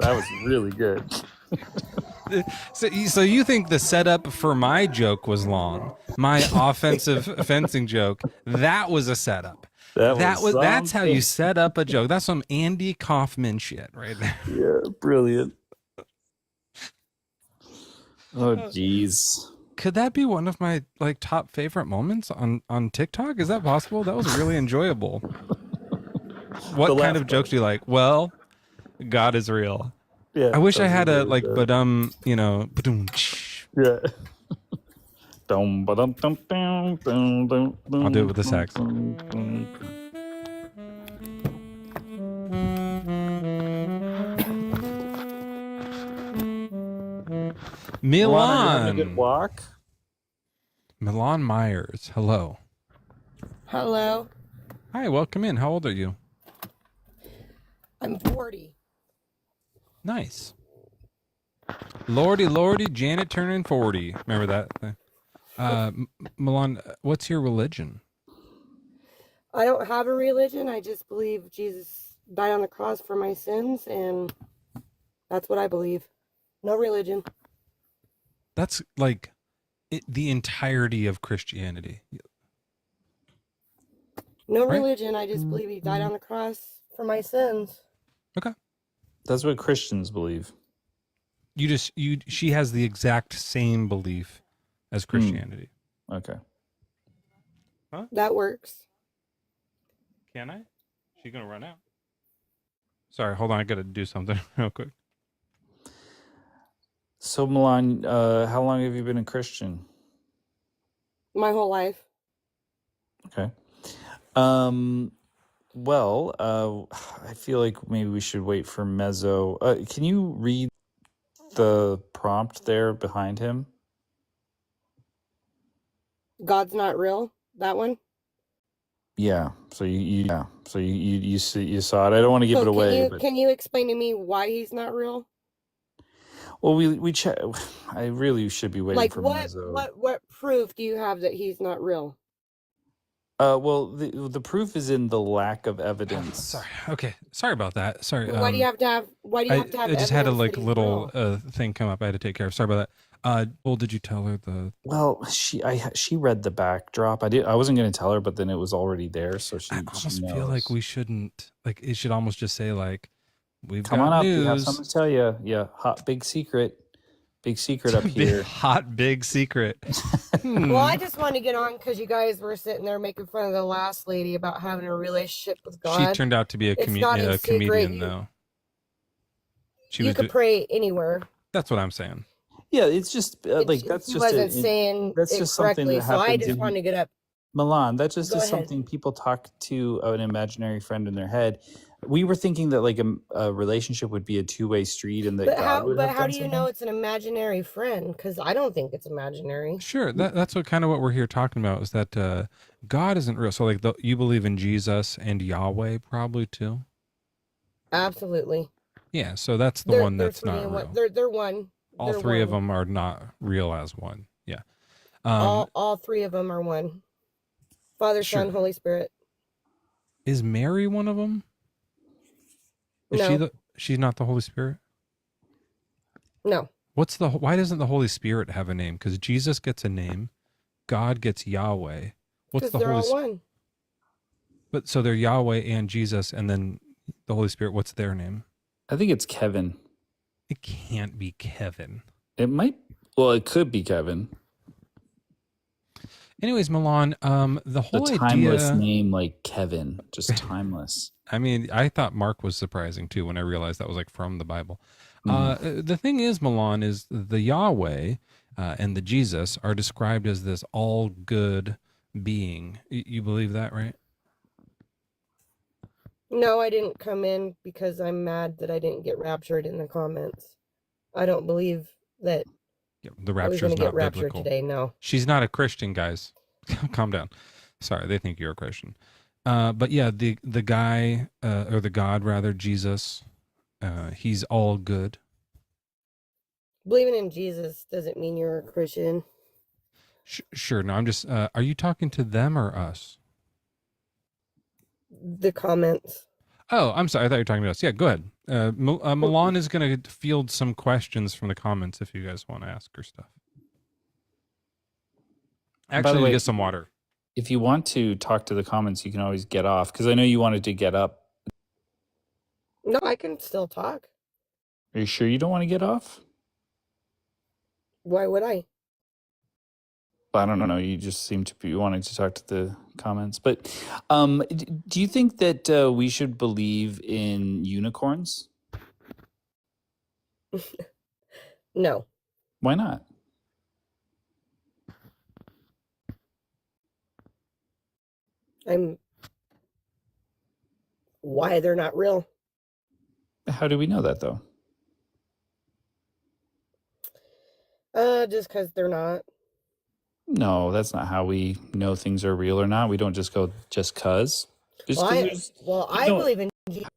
That was really good. So you think the setup for my joke was long? My offensive fencing joke, that was a setup. That's how you set up a joke. That's some Andy Kaufman shit right there. Yeah, brilliant. Oh, jeez. Could that be one of my like top favorite moments on TikTok? Is that possible? That was really enjoyable. What kind of jokes do you like? Well, God is real. Yeah, I wish I had a like, good. but Yeah. I'll do it with the sax. Milan, having a good walk. Milan Myers, hello. Hello. Hi, welcome in. How old are you? I'm 40. Nice. Lordy, Janet turning 40. Remember that? Milan, what's your religion? I don't have a religion. I just believe Jesus died on the cross for my sins, and that's what I believe. No religion. That's like the entirety of Christianity. No religion. I just believe he died on the cross for my sins. Okay. That's what Christians believe. She has the exact same belief as Christianity. Okay. Huh? That works. Can I? She's gonna run out. Sorry, hold on. I gotta do something real quick. So, Milan, how long have you been a Christian? My whole life. Okay. Well, I feel like maybe we should wait for Mezzo. Can you read the prompt there behind him? God's not real. That one. Yeah. So you saw it. I don't want to give it away. Can you explain to me why he's not real? Well, I really should be waiting for Mezzo. What proof do you have that he's not real? Well, the proof is in the lack of evidence. Sorry. Okay. Sorry about that. Sorry. Why do you have to have? Why do you have to have? I just had a like that little thing come up. I had to take care of. Sorry about that. Well, did you tell her the? Well, she read the backdrop. I wasn't going to tell her, but then it was already there, so she. I almost feel like we shouldn't. Like it should almost just say like, "We've come got on up. news. We have something to tell you. Yeah, hot big secret. Big secret up here. Hot big secret. Well, I just wanted to get on because you guys were sitting there making fun of the last lady about having a relationship with God. She turned out to be a comedian, though. You could pray anywhere. That's what I'm saying. Yeah, it's just that's just wasn't saying that's just something that happens. So I just wanted to get up. Milan, that just is something people talk to an imaginary friend in their head. We were thinking that like a relationship would be a two-way street, and that how do you know it's an imaginary friend? Because I don't think it's imaginary. Sure, that's what we're here talking about is that God isn't real. So like you believe in Jesus and Yahweh probably too. Absolutely. Yeah, so that's the one that's not real. They're one. All three of them are not real as one. Yeah. All three of them are one. Father, Son, Holy Spirit. Is Mary one of them? No. She's not the Holy Spirit? No. Why doesn't the Holy Spirit have a name? Because Jesus gets a name, God gets Yahweh. What's the Holy Spirit? One. But so they're Yahweh and Jesus, and then the Holy Spirit. What's their name? I think it's Kevin. It can't be Kevin. It might. Well, it could be Kevin. Anyways, Milan, the whole timeless name like Kevin, just timeless. I mean, I thought Mark was surprising too when I realized that was like from the Bible. The thing is, Milan, is the Yahweh and the Jesus are described as this all good being. You believe that, right? No, I didn't come in because I'm mad that I didn't get raptured in the comments. I don't believe that. Yeah, the rapture is not biblical. Today, no. She's not a Christian, guys. Calm down. Sorry, they think you're a Christian. But yeah, the guy or the God rather, Jesus, he's all good. Believing in Jesus doesn't mean you're a Christian. Sure. No, I'm just. Are you talking to them or us? The comments. Oh, I'm sorry. I thought you were talking to us. Yeah, go ahead. Milan is going to field some questions from the comments if you guys want to ask her stuff. By the Actually, way, get some water. if you want to talk to the comments, you can always get off, because I know you wanted to get up. No, I can still talk. Are you sure you don't want to get off? Why would I? I don't know. You just seem to be wanting to talk to the comments. But do you think that we should believe in unicorns? No. Why not? Why they're not real? How do we know that, though? Just because they're not. No, that's not how we know things are real or not. We don't just go just cause. I believe in Jesus.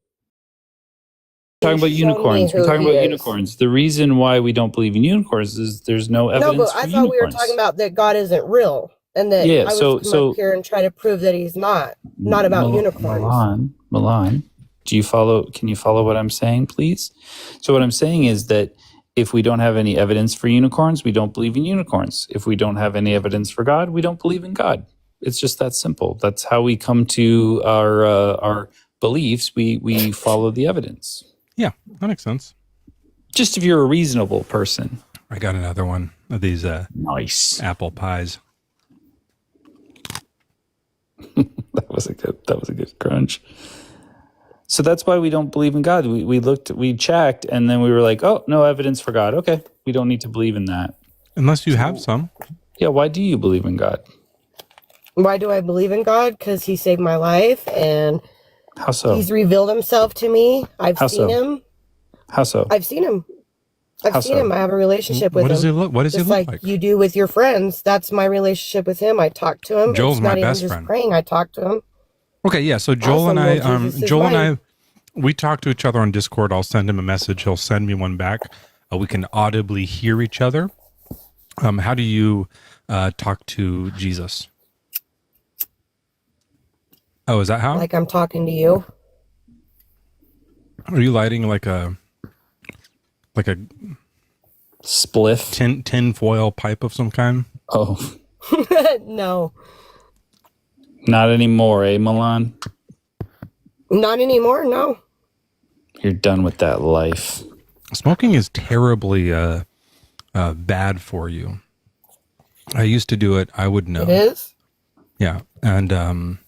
Talking about unicorns. We're talking about unicorns. The reason why we don't believe in unicorns is there's no evidence. No, but I thought we were talking about that God isn't real, and that I was come up here and try to prove that He's not about unicorns. Milan, do you follow? Can you follow what I'm saying, please? So what I'm saying is that if we don't have any evidence for unicorns, we don't believe in unicorns. If we don't have any evidence for God, we don't believe in God. It's just that simple. That's how we come to our beliefs. We follow the evidence. Yeah, that makes sense. Just if you're a reasonable person. I got another one of these nice apple pies. That was a good crunch. So that's why we don't believe in God. We checked, and then we were like, oh, no evidence for God. Okay, we don't need to believe in that. Unless you have some. Yeah, why do you believe in God? Why do I believe in God? Because He saved my life, and how so? He's revealed Himself to me. I've seen Him. How so? I've seen Him. I've seen Him. I have a relationship with Him. What does He look like? You do with your friends. That's my relationship with Him. I talk to Him. Joel's my best friend. It's not even just praying. I talk to Him. Okay, yeah. So Joel and I, we talk to each other on Discord. I'll send him a message. He'll send me one back. We can audibly hear each other. How do you talk to Jesus? Oh, is that how? Like I'm talking to you. Are you lighting like a spliff, tin foil pipe of some kind? Oh, no. Not anymore, eh, Milan? Not anymore, no. You're done with that life. Smoking is terribly bad for you. I used to do it. I would know. It is? Yeah. And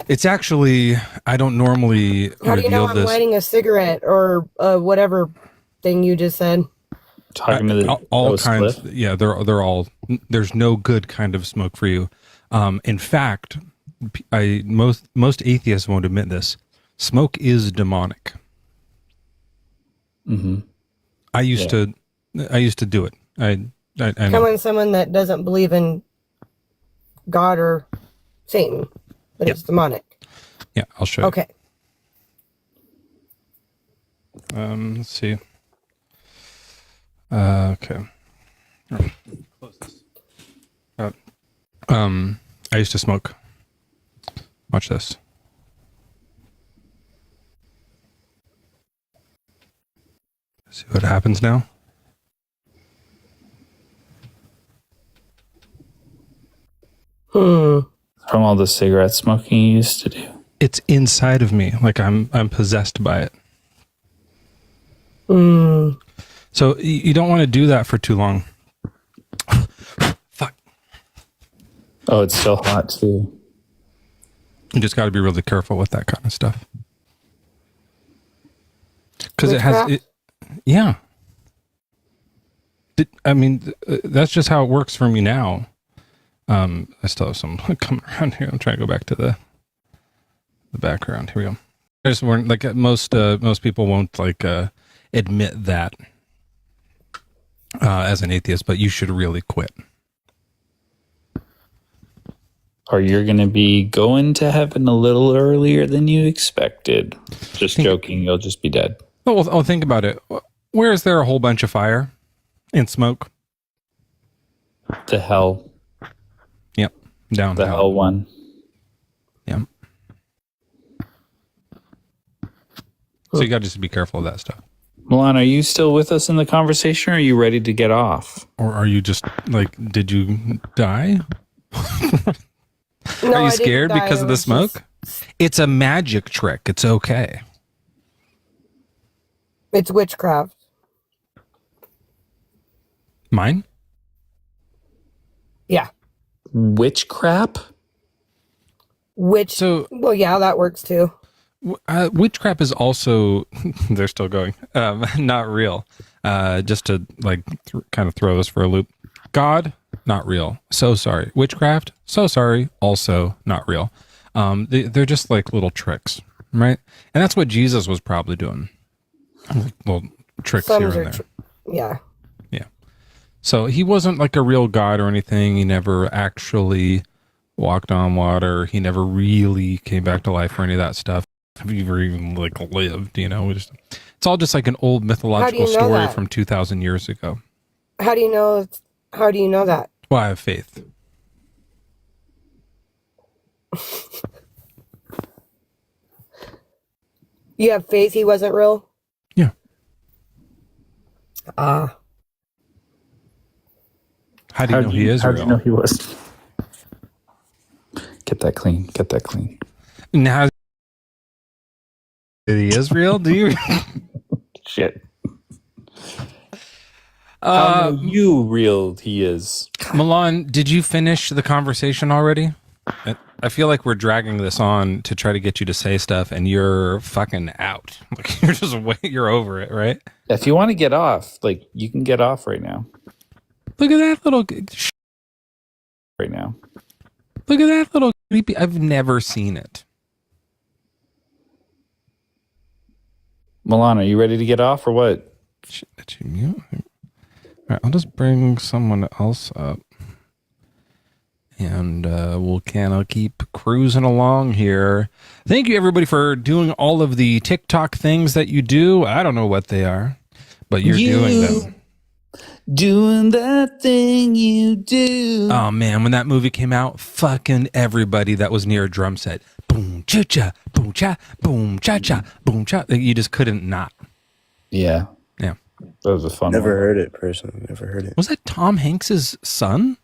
it's actually, I don't normally How do you know I'm lighting a cigarette or whatever thing you just said? Talking to the all kinds. Yeah, they're all, there's no good kind of smoke for you. In fact, most atheists won't admit this. Smoke is demonic. Mm-hmm. I used to do it. I Come on, someone that doesn't believe in God or Satan, but it's demonic. Yeah, I'll show you. Okay. Let's see. Okay. Close this. I used to smoke. Watch this. See what happens now? From all the cigarette smoking you used to do. It's inside of me, like I'm possessed by it. So you don't want to do that for too long. Fuck. Oh, it's so hot too. You just got to be really careful with that kind of stuff. Because it has, yeah. That's just how it works for me now. I still have some coming around here. I'm trying to go back to the background. Here we go. I just weren't like most people won't like admit that as an atheist, but you should really quit. Or you're going to be going to heaven a little earlier than you expected. Just joking. You'll just be dead. Well, think about it. Where is there a whole bunch of fire and smoke? The hell. Yep. Down the hell one. Yep. So you got to just be careful of that stuff. Milan, are you still with us in the conversation, or are you ready to get off? Or are you just like, did you die? No, Are you I scared didn't die. because It of the was smoke? It's a magic trick. It's okay. It's witchcraft. Mine? Yeah. Witchcraft? Well, yeah, that works too. Witchcraft is also, they're still going, not real. Just to like kind of throw this for a loop. God, not real. So sorry. Witchcraft, so sorry. Also not real. They're just like little tricks, right? And that's what Jesus was probably doing. Little tricks here and there. Yeah. Yeah. So he wasn't like a real God or anything. He never actually walked on water. He never really came back to life or any of that stuff. Have you ever even like lived, you know? It's all just like an old mythological story that? from 2,000 years ago. How do you know that? Well, I have faith. You have faith he wasn't real? Yeah. Ah. How do you know he is how real? do you know he was? Get that clean. Get that clean. Now he is real? Do you? Shit. How know you real he is? Milan, did you finish the conversation already? I feel like we're dragging this on to try to get you to say stuff, and you're fucking out. Like you're over it, right? If you want to get off, like you can get off right now. Look at that little Right now. Look at that little creepy. I've never seen it. Milan, are you ready to get off or what? Did you mute? All right, I'll just bring someone else up. And we'll kind of keep cruising along here. Thank you, everybody, for doing all of the TikTok things that you do. I don't know what they are, but you're doing them. Doing that thing you do. Oh, man, when that movie came out, fucking everybody that was near a drum set. Boom, cha-cha, boom, cha, boom, cha-cha, boom, cha. You just couldn't not. Yeah. Yeah. That was a fun Never one. heard it personally. Never heard it. Was that Tom Hanks' son?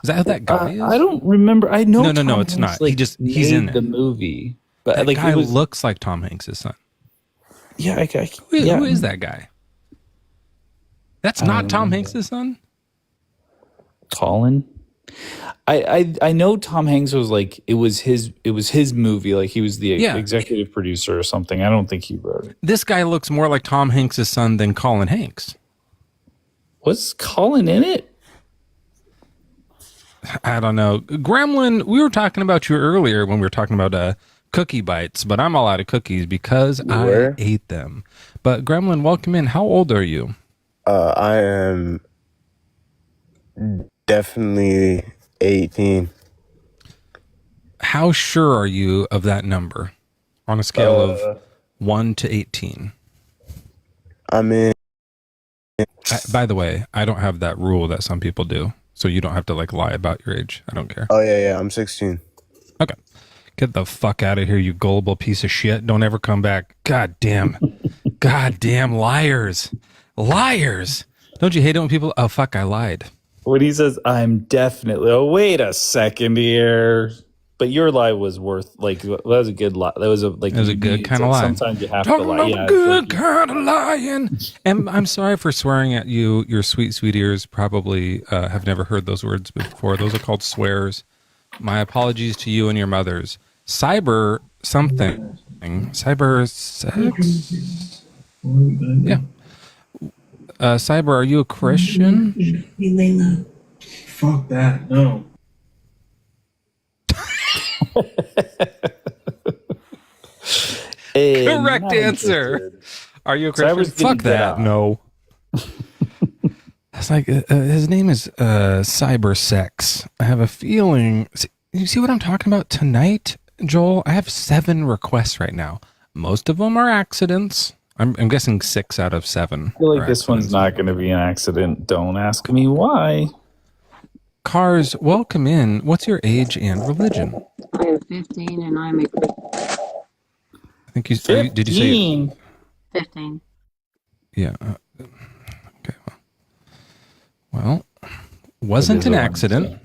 Is that who that guy is? I don't remember. I know. No, it's not. Like, he's in the it. movie. But That like guy it was, looks like Tom Hanks' son. Yeah, Who yeah. is that guy? That's not Tom Hanks' son? Colin. I know Tom Hanks was like it was his movie, like he was the executive producer or something. I don't think he wrote it. This guy looks more like Tom Hanks' son than Colin Hanks. Was Colin in it? I don't know. Gremlin, we were talking about you earlier when we were talking about cookie bites, but I'm all out of cookies because I ate them. But Gremlin, welcome in. How old are you? I am definitely 18. How sure are you of that number on a scale of 1 to 18? I'm in. By the way, I don't have that rule that some people do, so you don't have to like lie about your age. I don't care. Oh, yeah. I'm 16. Okay. Get the fuck out of here, you gullible piece of shit. Don't ever come back. God damn. Goddamn liars. Liars. Don't you hate it when people, oh, fuck, I lied. When he says, I'm definitely, oh, wait a second here. But your lie was worth, like, that was a good lie. That was a good kind of lie. Sometimes you have Talking to lie. about good kind of lying. And I'm sorry for swearing at you. Your sweet, sweet ears probably have never heard those words before. Those are called swears. My apologies to you and your mothers. Cyber something. Cyber sex? Yeah. Cyber, are you a Christian? You lay low. Fuck that. No. Correct answer. Are you a Christian? Fuck that. No. It's like his name is Cyber Sex. I have a feeling. You see what I'm talking about tonight, Joel? I have 7 requests right now. Most of them are accidents. I'm guessing 6 out of 7. I feel like this one's not going to be an accident. Don't ask me why. Cars, welcome in. What's your age and religion? I am 15 and I'm a Christian. I think did you say 15. Yeah. Okay. Well, It wasn't is an a one, accident. so.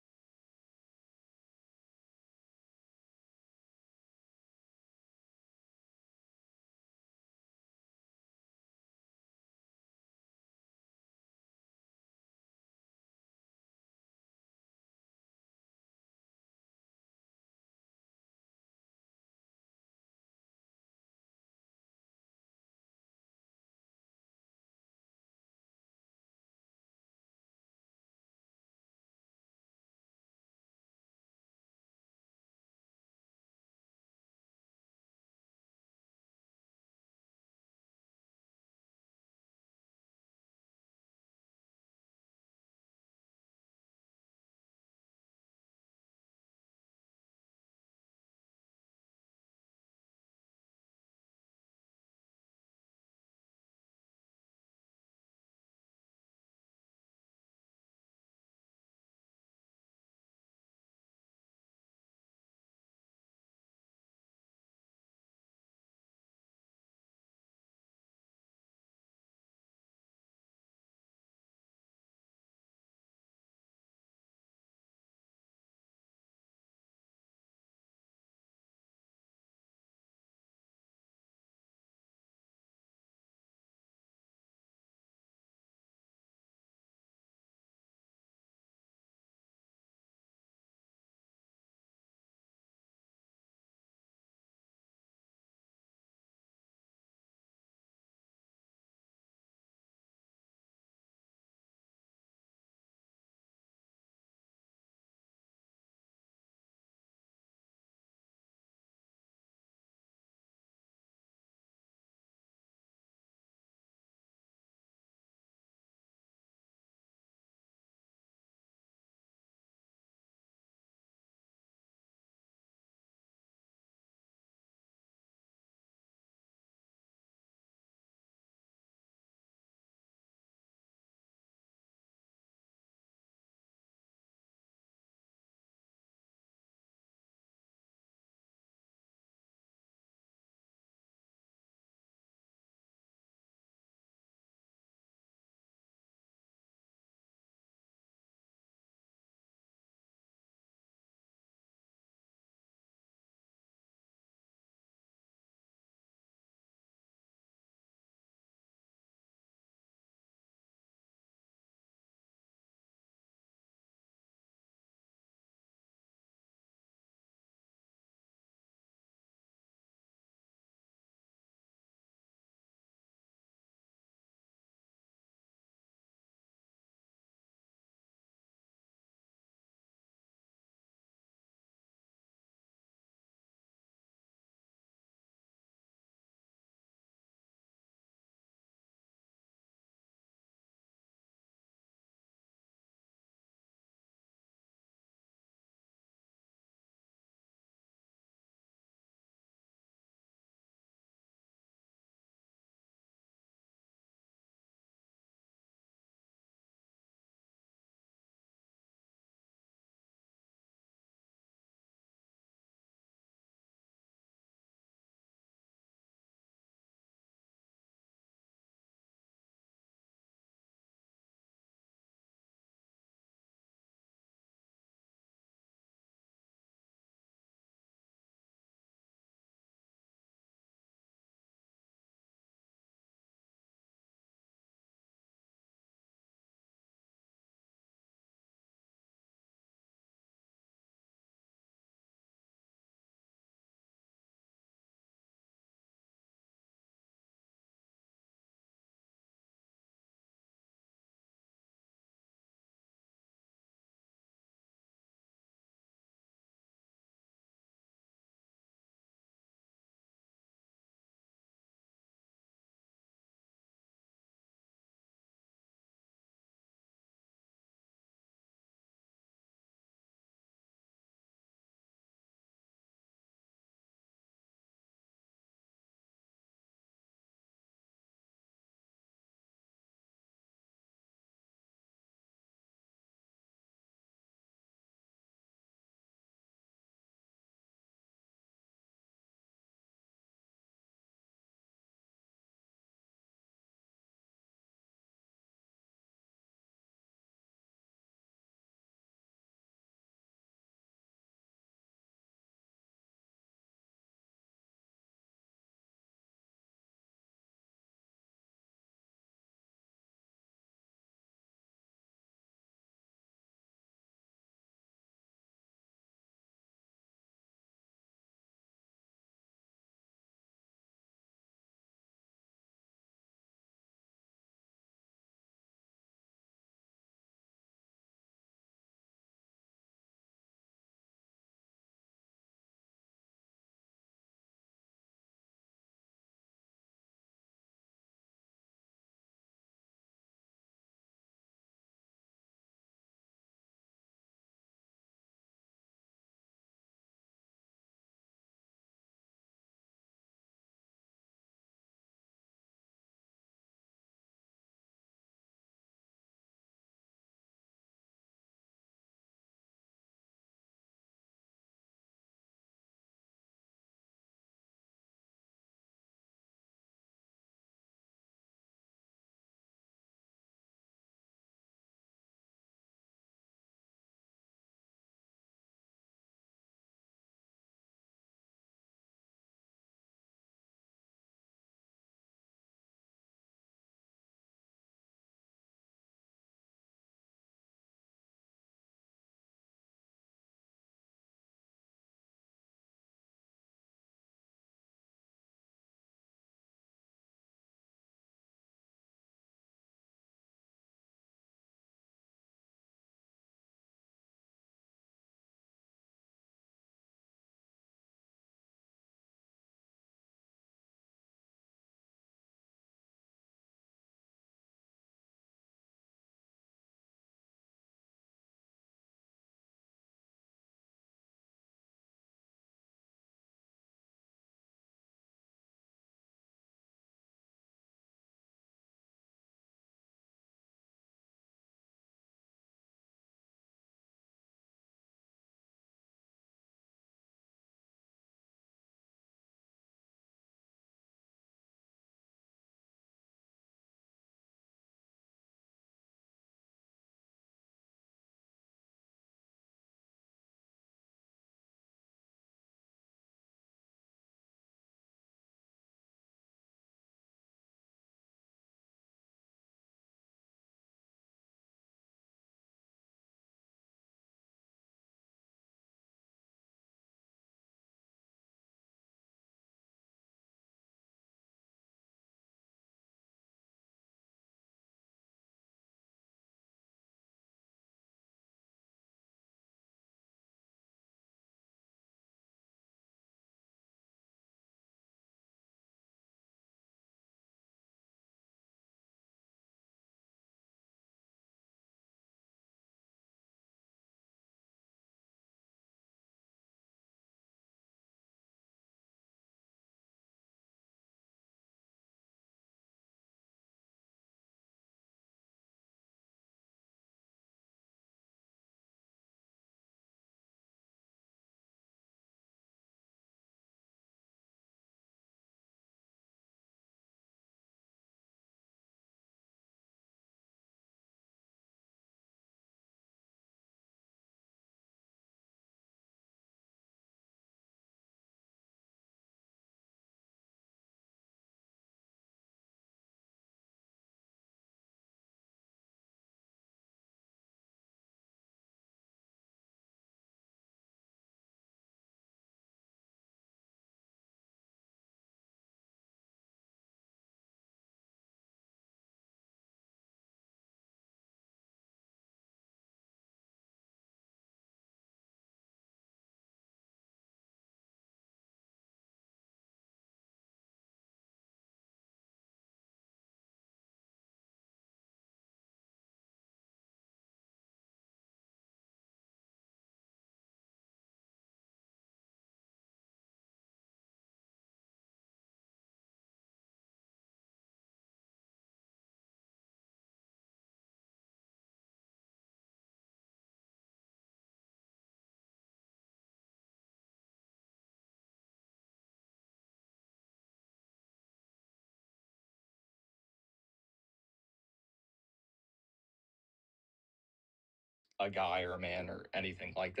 a guy or a man or anything like that.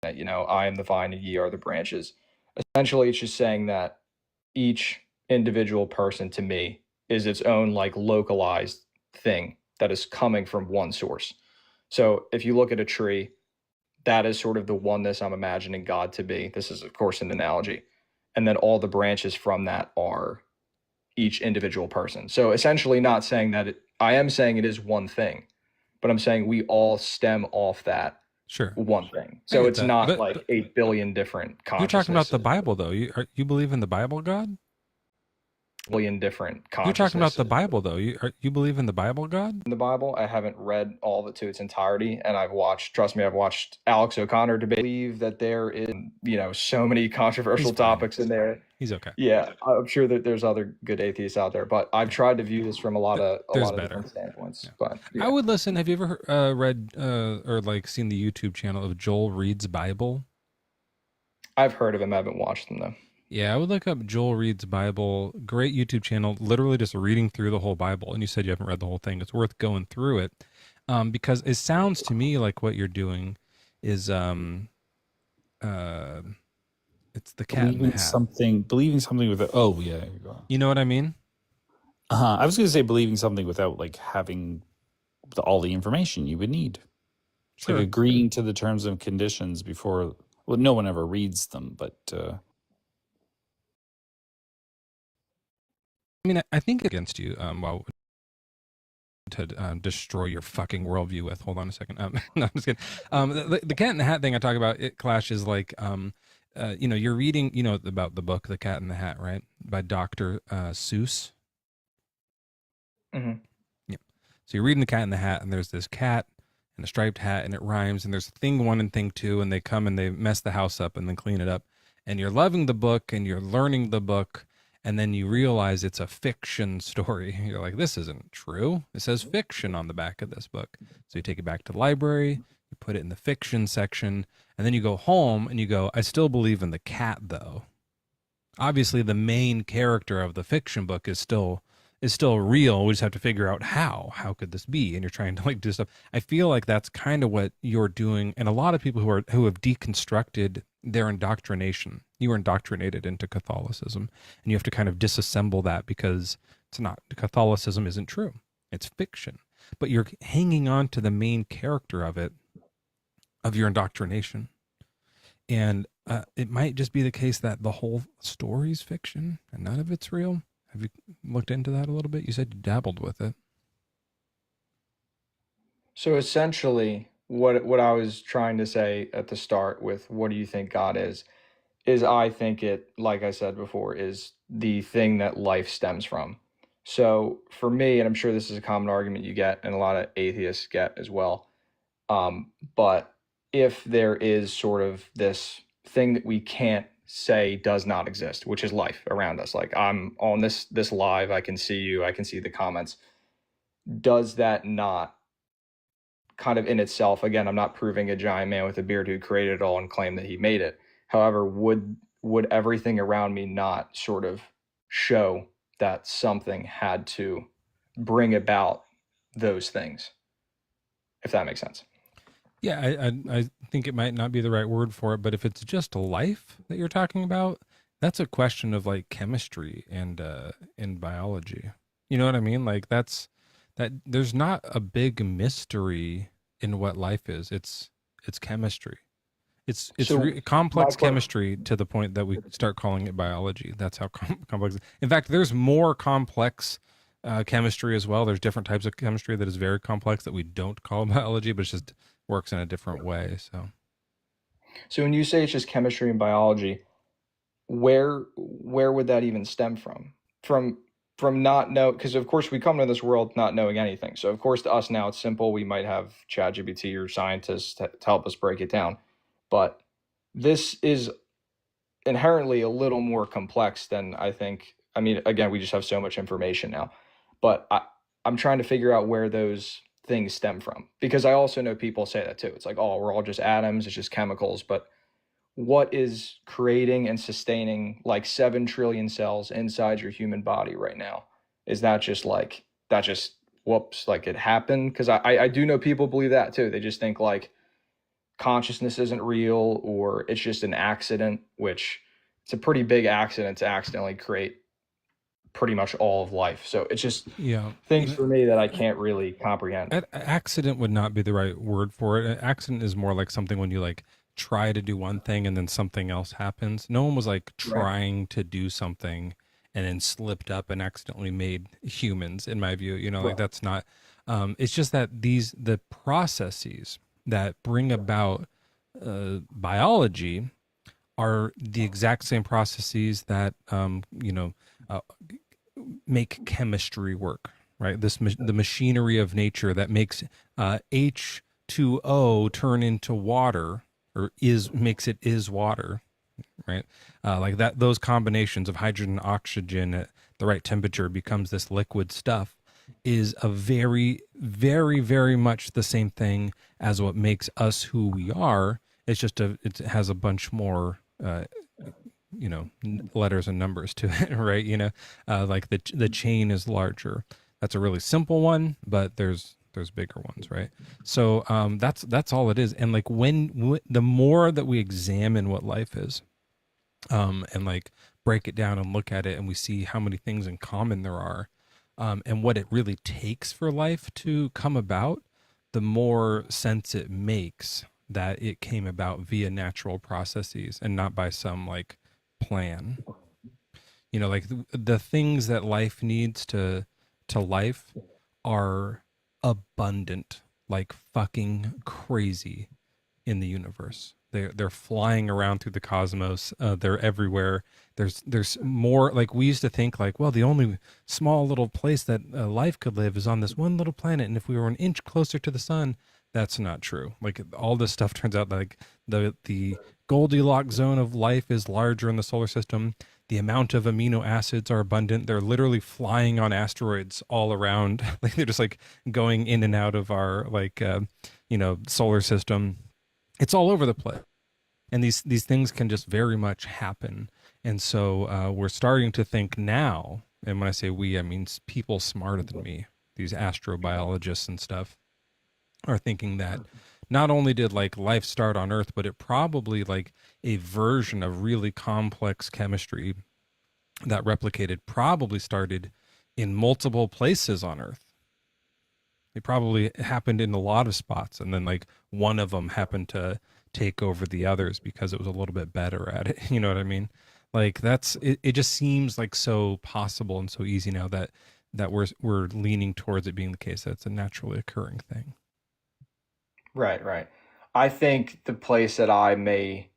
That, I am the vine and ye are the branches. Essentially, it's just saying that each individual person to me is its own like localized thing that is coming from one source. So if you look at a tree, that is sort of the oneness I'm imagining God to be. This is, of course, an analogy. And then all the branches from that are each individual person. So essentially, not saying that I am saying it is one thing, but I'm saying we all stem off that Sure. one thing. So it's that. not But- like 8 billion different consciousnesses. You're talking about the Bible, though. You believe in the Bible, God? Billion different You're consciousnesses. talking about the Bible, though. You believe in the Bible, God? In the Bible, I haven't read all of it to its entirety, and I've watched Alex O'Connor debate. I believe that there is, so many controversial topics in there. He's okay. Yeah, I'm sure that there's other good atheists out there, but I've tried to view this from a lot of different standpoints. Yeah. But yeah. I would listen. Have you ever read or seen the YouTube channel of Joel Reed's Bible? I've heard of him. I haven't watched him though. Yeah, I would look up Joel Reed's Bible. Great YouTube channel, literally just reading through the whole Bible. And you said you haven't read the whole thing. It's worth going through it because it sounds to me like what you're doing is it's the cat in the hat. Believing something with oh yeah, there you go. You know what I mean? I was going to say believing something without like having all the information you would need. Sure. Like agreeing to the terms and conditions before. Well, no one ever reads them, but. I mean, I think against you, to destroy your fucking worldview with. Hold on a second. No, I'm just kidding. The cat in the hat thing I talk about, it clashes like, you're reading, about the book, The Cat in the Hat, right? By Dr. Seuss. Mm-hmm. Yeah. So you're reading The Cat in the Hat, and there's this cat and a striped hat, and it rhymes, and there's thing one and thing two, and they come and they mess the house up and then clean it up. And you're loving the book, and you're learning the book, and then you realize it's a fiction story. You're like, this isn't true. It says fiction on the back of this book. So you take it back to the library, you put it in the fiction section, and then you go home and you go, I still believe in the cat, though. Obviously, the main character of the fiction book is still real. We just have to figure out how. How could this be? And you're trying to do stuff. I feel like that's kind of what you're doing. And a lot of people who have deconstructed their indoctrination. You were indoctrinated into Catholicism, and you have to kind of disassemble that because Catholicism isn't true. It's fiction. But you're hanging on to the main character of your indoctrination. And it might just be the case that the whole story's fiction and none of it's real. Have you looked into that a little bit? You said you dabbled with it. So essentially, what I was trying to say at the start with what do you think God is I think it, like I said before, is the thing that life stems from. So for me, and I'm sure this is a common argument you get and a lot of atheists get as well, but if there is sort of this thing that we can't say does not exist, which is life around us, like I'm on this live, I can see you, I can see the comments, does that not kind of in itself, again, I'm not proving a giant man with a beard who created it all and claim that he made it. However, would everything around me not sort of show that something had to bring about those things, if that makes sense? Yeah, I think it might not be the right word for it, but if it's just life that you're talking about, that's a question of like chemistry and in biology. You know what I mean? Like that there's not a big mystery in what life is. It's chemistry. It's So complex my que- chemistry to the point that we start calling it biology. That's how complex. In fact, there's more complex chemistry as well. There's different types of chemistry that is very complex that we don't call biology, but it just works in a different way. So when you say it's just chemistry and biology, where would that even stem from? From not know, because of course we come to this world not knowing anything. So of course to us now it's simple. We might have ChatGPT or scientists to help us break it down, but this is inherently a little more complex than I think. I mean, again, we just have so much information now, but I'm trying to figure out where those things stem from, because I also know people say that too. It's like, oh, we're all just atoms, it's just chemicals. But what is creating and sustaining like 7 trillion cells inside your human body right now? Is that just like, that just, whoops, like it happened? Because I do know people believe that too. They just think like consciousness isn't real, or it's just an accident, which it's a pretty big accident to accidentally create pretty much all of life. So it's just things for me that I can't really comprehend. Accident would not be the right word for it. An accident is more like something when you like try to do one thing and then something else happens. No one was like trying to do something and then slipped up and accidentally made humans, in my view. You know, like that's not, it's just that the processes that bring about biology are the exact same processes that, make chemistry work, right? The machinery of nature that makes H2O turn into water, or makes it water, right? Like that, those combinations of hydrogen and oxygen at the right temperature becomes this liquid stuff, is a very, very, very much the same thing as what makes us who we are. It's just it has a bunch more letters and numbers to it, right? Like the chain is larger. That's a really simple one, but there's bigger ones, right? So that's all it is. And like when the more that we examine what life is, and like break it down and look at it, and we see how many things in common there are, and what it really takes for life to come about, the more sense it makes that it came about via natural processes and not by some like plan. Like the things that life needs to life are abundant, like fucking crazy in the universe. They're flying around through the cosmos. They're everywhere. There's more. Like we used to think like, well, the only small little place that life could live is on this one little planet, and if we were an inch closer to the sun, that's not true. Like all this stuff turns out like the Goldilocks zone of life is larger in the solar system. The amount of amino acids are abundant. They're literally flying on asteroids all around. Like they're just like going in and out of our like solar system. It's all over the place. And these things can just very much happen. And so we're starting to think now, and when I say we, I mean people smarter than me, these astrobiologists and stuff, are thinking that not only did like life start on Earth, but it probably like a version of really complex chemistry that replicated probably started in multiple places on Earth. It probably happened in a lot of spots, and then like one of them happened to take over the others because it was a little bit better at it. You know what I mean? Like it just seems like so possible and so easy now that we're leaning towards it being the case that it's a naturally occurring thing. Right. I think the place that I may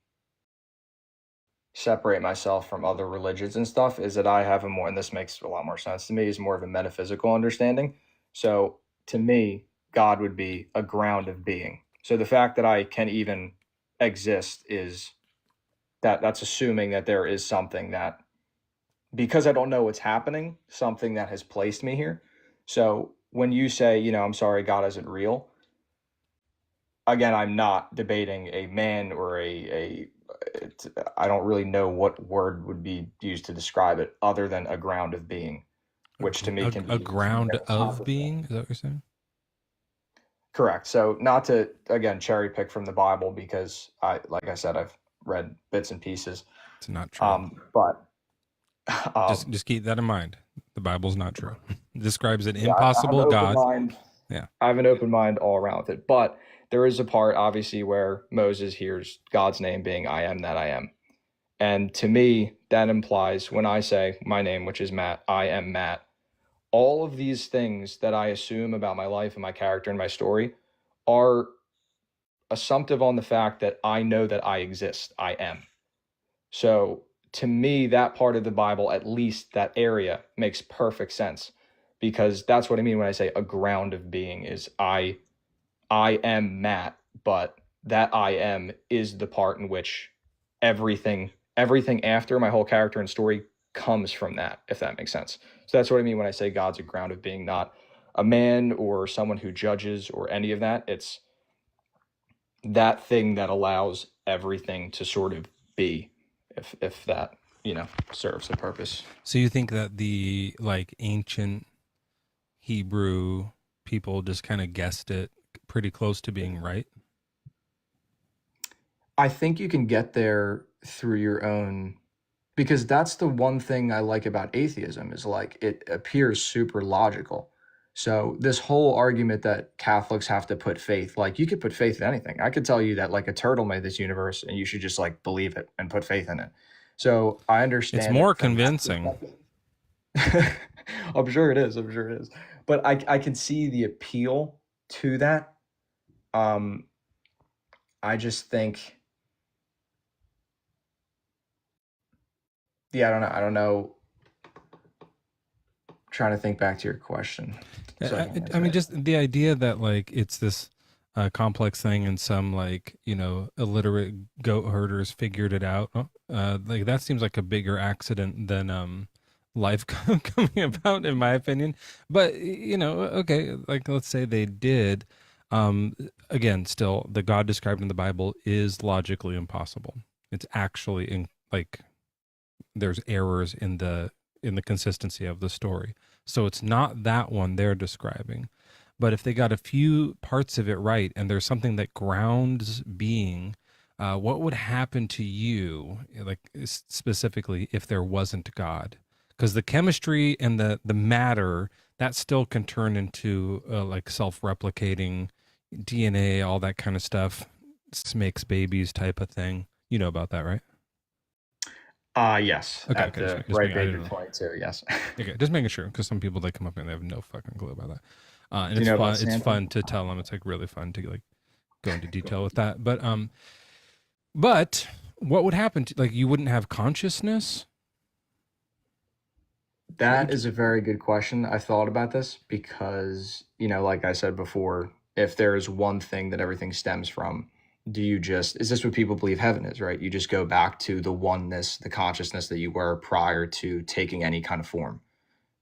separate myself from other religions and stuff is that I have and this makes a lot more sense to me, is more of a metaphysical understanding. So to me, God would be a ground of being. So the fact that I can even exist is that's assuming that there is something that, because I don't know what's happening, something that has placed me here. So when you say, I'm sorry, God isn't real, again, I'm not debating a man or I don't really know what word would be used to describe it other than a ground of being, which to me can be a ground of being. Is that what you're saying? Correct. So not to, again, cherry pick from the Bible, because like I said, I've read bits and pieces. It's not true. But just keep that in mind. The Bible's not true. It describes an impossible God. Yeah. I have an open mind all around with it. But there is a part, obviously, where Moses hears God's name being I am that I am. And to me, that implies when I say my name, which is Matt, I am Matt, all of these things that I assume about my life and my character and my story are assumptive on the fact that I know that I exist. I am. So to me, that part of the Bible, at least that area, makes perfect sense, because that's what I mean when I say a ground of being is I am Matt, but that I am is the part in which everything after my whole character and story comes from that, if that makes sense. So that's what I mean when I say God's a ground of being, not a man or someone who judges or any of that. It's that thing that allows everything to sort of be, if that, serves the purpose. So you think that the like ancient Hebrew people just kind of guessed it pretty close to being right? I think you can get there through your own, because that's the one thing I like about atheism is like it appears super logical. So this whole argument that Catholics have to put faith, like you could put faith in anything. I could tell you that like a turtle made this universe and you should just like believe it and put faith in it. So I understand It's it more from that convincing. perspective. I'm sure it is. I'm sure it is. But I can see the appeal to that. I just think, yeah, I don't know. Trying to think back to your question. So I can I answer mean, it. just the idea that like it's this complex thing, and some like illiterate goat herders figured it out. Like that seems like a bigger accident than life coming about, in my opinion. But okay, like let's say they did. Again, still, the God described in the Bible is logically impossible. It's actually like there's errors in the consistency of the story. So it's not that one they're describing. But if they got a few parts of it right and there's something that grounds being, what would happen to you, like specifically, if there wasn't God? Because the chemistry and the matter, that still can turn into like self-replicating DNA, all that kind of stuff, makes babies type of thing. You know about that, right? Yes. Okay, At okay, the just right making, I age didn't of know. 22, yes. Okay, just making sure, because some people, they come up and they have no fucking clue about that. And Do you it's know fun. about It's Santa? fun to tell them. It's like really fun to like go into detail with that. But what would happen to, like, you wouldn't have consciousness? That is a very good question. I thought about this because, like I said before, if there is one thing that everything stems from, is this what people believe heaven is, right? You just go back to the oneness, the consciousness that you were prior to taking any kind of form.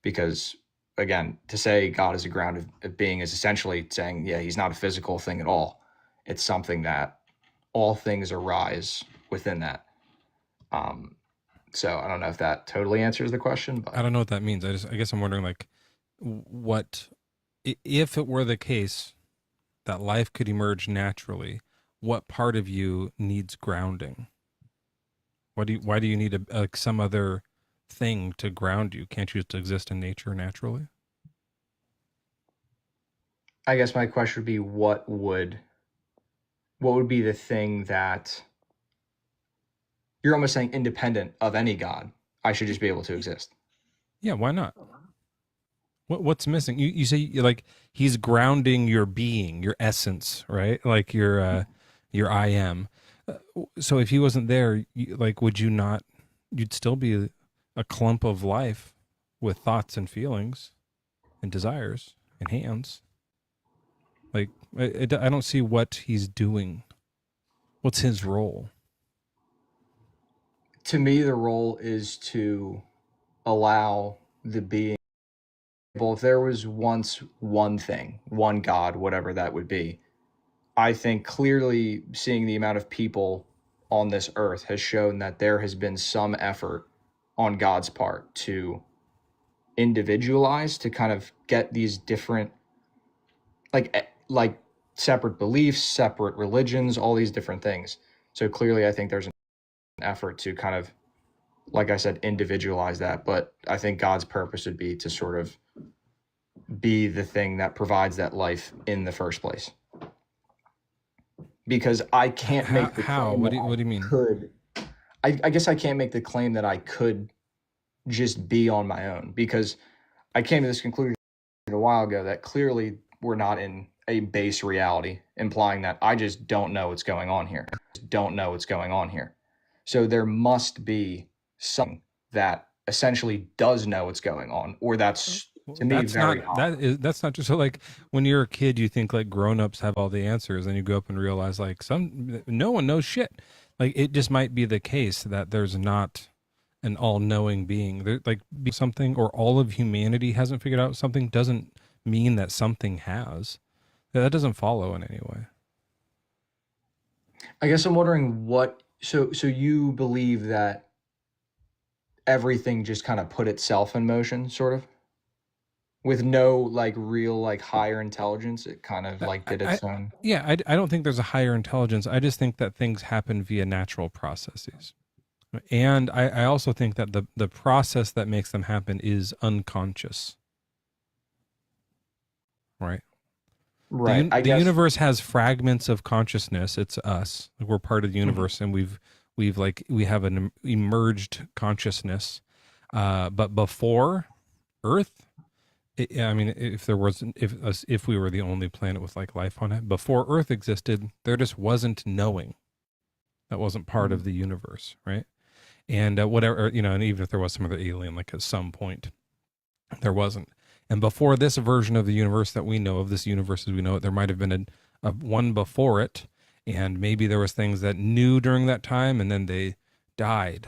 Because again, to say God is a ground of being is essentially saying, yeah, he's not a physical thing at all. It's something that all things arise within that. So I don't know if that totally answers the question, but I don't know what that means. I guess I'm wondering, like, what if it were the case that life could emerge naturally? What part of you needs grounding? Why do you need some other thing to ground you? Can't you just exist in nature naturally? I guess my question would be what would be the thing that you're almost saying independent of any God, I should just be able to exist. Yeah, why not? What's missing? You say like he's grounding your being, your essence, right? Like your I am. So if he wasn't there, like would you not? You'd still be a clump of life with thoughts and feelings and desires and hands. Like I don't see what he's doing. What's his role? To me, the role is to allow the being. Well, if there was once one thing, one God, whatever that would be, I think clearly seeing the amount of people on this earth has shown that there has been some effort on God's part to individualize, to kind of get these different, like separate beliefs, separate religions, all these different things. So clearly I think there's an effort to kind of, like I said, individualize that. But I think God's purpose would be to sort of be the thing that provides that life in the first place. Because I can't make the How? claim What that do you mean? could. I guess I can't make the claim that I could just be on my own, because I came to this conclusion a while ago that clearly we're not in a base reality, implying that I just don't know what's going on here. Don't know what's going on here. So there must be something that essentially does know what's going on, or that's to me That's very not high. that's not just so, like when you're a kid you think like grown-ups have all the answers, and you go up and realize like no one knows shit. Like it just might be the case that there's not an all-knowing being there, like be something, or all of humanity hasn't figured out something, doesn't mean that something has. That doesn't follow in any way. I guess I'm wondering so you believe that everything just kind of put itself in motion, sort of? With no like real like higher intelligence, it kind of like did I its own. yeah, I don't think there's a higher intelligence. I just think that things happen via natural processes. And I also think that the process that makes them happen is unconscious, right? Right. I The guess. universe has fragments of consciousness. It's us. We're part of the Mhm. universe, and we have an emerged consciousness. But before Earth, I mean, if we were the only planet with like life on it, before Earth existed, there just wasn't knowing. That wasn't part of the universe, right? And whatever, and even if there was some other alien, like at some point, there wasn't. And before this version of the universe that we know of, this universe as we know it, there might have been a one before it, and maybe there was things that knew during that time, and then they died,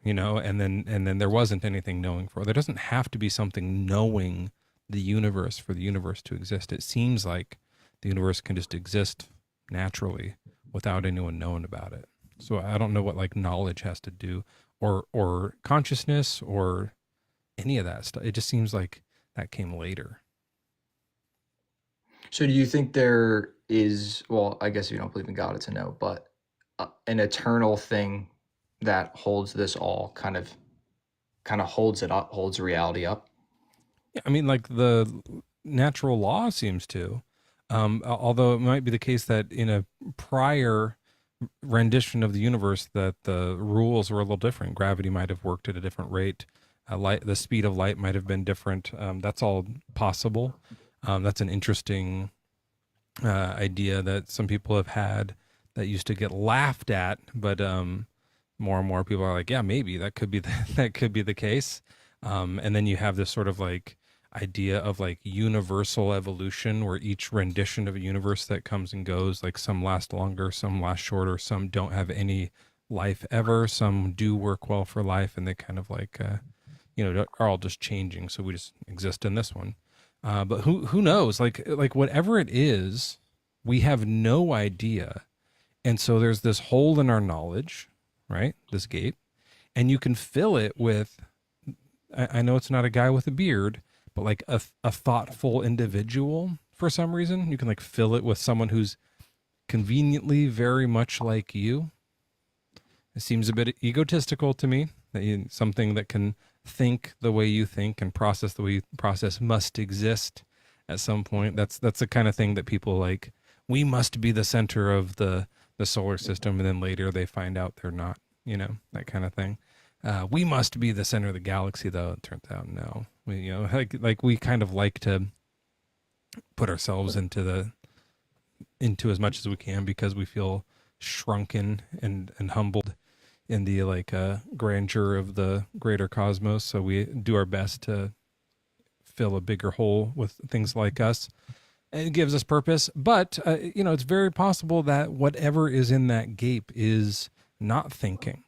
and then there wasn't anything knowing for. There doesn't have to be something knowing the universe for the universe to exist. It seems like the universe can just exist naturally without anyone knowing about it. So I don't know what like knowledge has to do, or consciousness, or any of that stuff. It just seems like that came later. So do you think there is, well, I guess if you don't believe in God, it's a no, but an eternal thing that holds this all kind of holds it up, holds reality up? Yeah, I mean, like the natural law seems to, although it might be the case that in a prior rendition of the universe that the rules were a little different. Gravity might have worked at a different rate. The speed of light might have been different. That's all possible. That's an interesting idea that some people have had that used to get laughed at, but more and more people are like, yeah, maybe that could be that could be the case. And then you have this sort of like idea of like universal evolution, where each rendition of a universe that comes and goes, like some last longer, some last shorter, some don't have any life ever, some do work well for life, and they kind of like are all just changing. So we just exist in this one. But who knows? Like whatever it is, we have no idea. And so there's this hole in our knowledge, right? This gate, and you can fill it with. I know it's not a guy with a beard, but like a thoughtful individual for some reason. You can like fill it with someone who's conveniently very much like you. It seems a bit egotistical to me, that something that can think the way you think and process the way you process must exist at some point. That's the kind of thing that people like, we must be the center of the solar system, and then later they find out they're not, that kind of thing. We must be the center of the galaxy, though. It turns out no. We, like we kind of like to put ourselves into as much as we can, because we feel shrunken and humbled in the like grandeur of the greater cosmos. So we do our best to fill a bigger hole with things like us. And it gives us purpose, but it's very possible that whatever is in that gape is not thinking.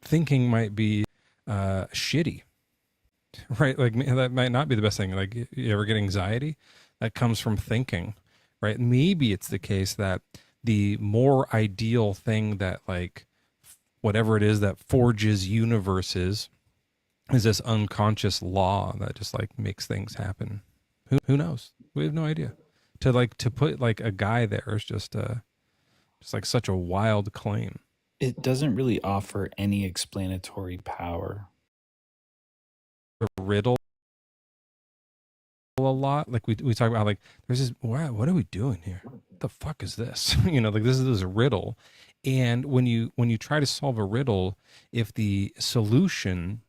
Thinking might be shitty, right? Like that might not be the best thing. Like, you ever get anxiety? That comes from thinking, right? Maybe it's the case that the more ideal thing that like whatever it is that forges universes is this unconscious law that just like makes things happen. Who knows? We have no idea. To put like a guy there is just like such a wild claim. It doesn't really offer any explanatory power. A riddle a lot. Like we talk about like there's this, what are we doing here? What the fuck is this? Like this is this riddle. And when you try to solve a riddle, if the solution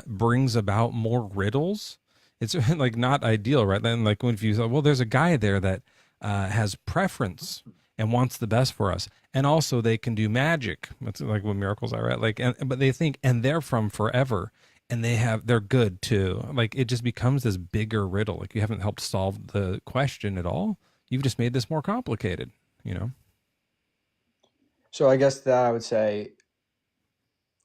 brings about more riddles, it's like not ideal, right? Then like if you say, well, there's a guy there that has preference and wants the best for us, and also they can do magic. That's like what miracles are, right? Like, but they think, and they're from forever, and they're good too. Like it just becomes this bigger riddle. Like you haven't helped solve the question at all. You've just made this more complicated. So I guess that I would say,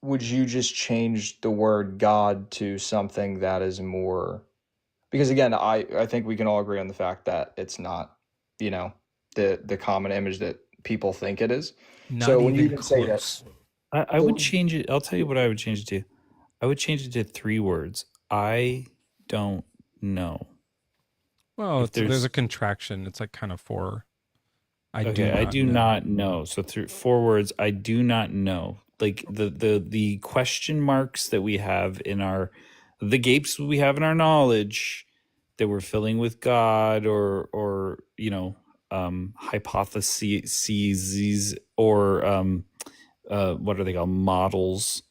would you just change the word God to something that is more Because again, I think we can all agree on the fact that it's not, you know, the common image that people think it is. Not So when you even even say that, close. I would change it. I'll tell you what I would change it to. I would change it to 3 words. I don't know. Well, If there's there's a contraction. It's like kind of 4. I do okay, I not do know. not know. So 4 words. I do not know. Like the question marks that we have in the gapes we have in our knowledge that we're filling with God or hypotheses or what are they called, models.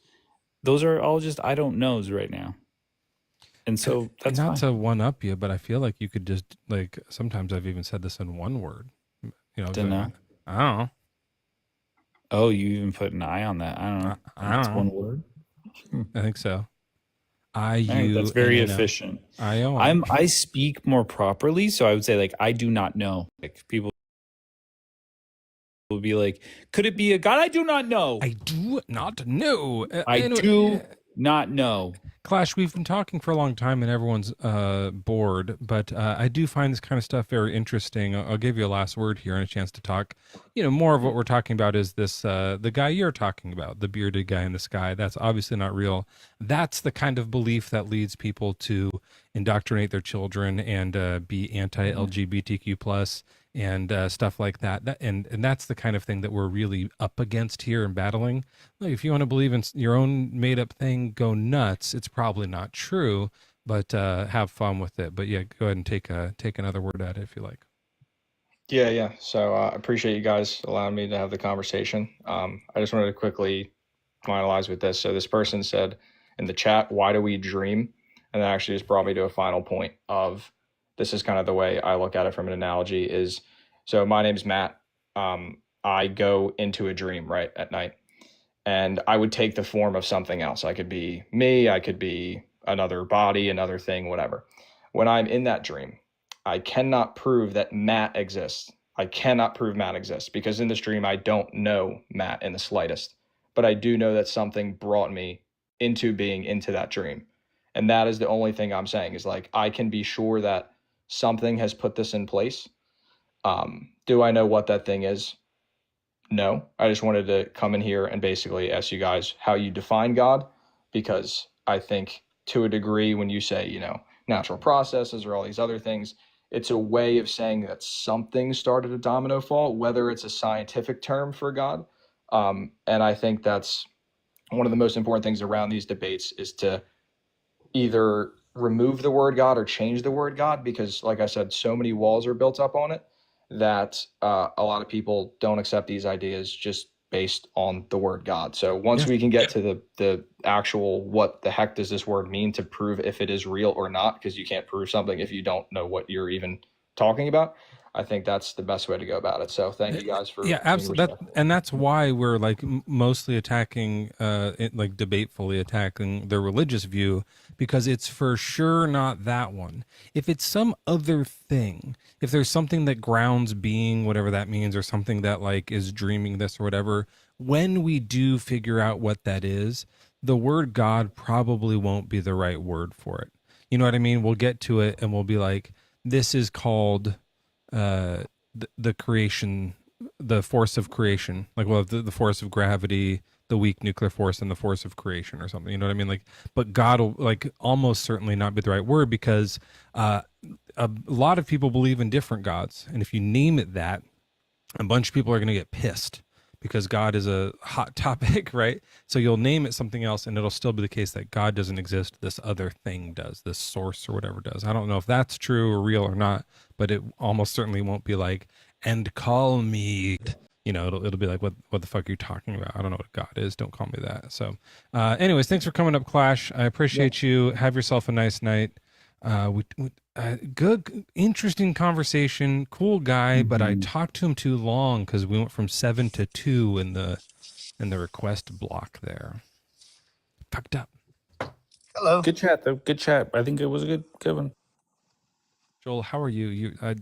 Those are all just I don't knows right now, and so And that's not fine. to one up you, but I feel like you could just like sometimes I've even said this in one word. You know, Don't know. I don't know. Oh, you even put an I on that. I don't know. I don't It's know. one word. I think so. All right, that's very IUNNO. efficient. ION. I speak more properly, so I would say like I do not know. Like people will be like, could it be a God? I do not know. I do not know. I Anyway, do not know. Clash, we've been talking for a long time and everyone's bored, but I do find this kind of stuff very interesting. I'll give you a last word here and a chance to talk. You know, more of what we're talking about is this, the guy you're talking about, the bearded guy in the sky. That's obviously not real. That's the kind of belief that leads people to indoctrinate their children and be anti-LGBTQ plus and stuff like that. And that's the kind of thing that we're really up against here and battling. Like, if you want to believe in your own made up thing, go nuts. It's probably not true, but have fun with it. But yeah, go ahead and take another word at it if you like. yeah. So I appreciate you guys allowing me to have the conversation. I just wanted to quickly finalize with this. So this person said in the chat, "Why do we dream?" And that actually just brought me to a final point of this is kind of the way I look at it from an analogy is, so my name's Matt. I go into a dream right at night, and I would take the form of something else. I could be me, I could be another body, another thing, whatever. When I'm in that dream, I cannot prove that Matt exists. I cannot prove Matt exists because in this dream, I don't know Matt in the slightest, but I do know that something brought me into being into that dream. And that is the only thing I'm saying is like, I can be sure that something has put this in place. Do I know what that thing is? No, I just wanted to come in here and basically ask you guys how you define God, because I think to a degree, when you say, you know, natural processes or all these other things, it's a way of saying that something started a domino fall, whether it's a scientific term for God. And I think that's one of the most important things around these debates is to either remove the word God or change the word God, because like I said, so many walls are built up on it that a lot of people don't accept these ideas just based on the word God. So once we can get to the actual what the heck does this word mean to prove if it is real or not, because you can't prove something if you don't know what you're even talking about, I think that's the best way to go about it. So thank you guys for Yeah, absolutely. That's why we're like mostly attacking, like debatefully attacking the religious view, because it's for sure not that one. If it's some other thing, if there's something that grounds being, whatever that means, or something that like is dreaming this or whatever, when we do figure out what that is, the word God probably won't be the right word for it. You know what I mean? We'll get to it and we'll be like, this is called the creation, the force of creation, like, well, the force of gravity, the weak nuclear force, and the force of creation or something, you know what I mean? Like, but God will like almost certainly not be the right word, because a lot of people believe in different gods, and if you name it that, a bunch of people are going to get pissed because God is a hot topic, right? So you'll name it something else and it'll still be the case that God doesn't exist. This other thing does, this source or whatever does. I don't know if that's true or real or not, but it almost certainly won't be like, and call me, you know, it'll be like, what the fuck are you talking about? I don't know what God is. Don't call me that. So anyways, thanks for coming up, Clash. I appreciate you. Have yourself a nice night. Good, interesting conversation. Cool guy, but I talked to him too long because we went from 7 to 2 in the request block there. Fucked up. Hello. Good chat though. Good chat. I think it was a good one. Joel, how are you? I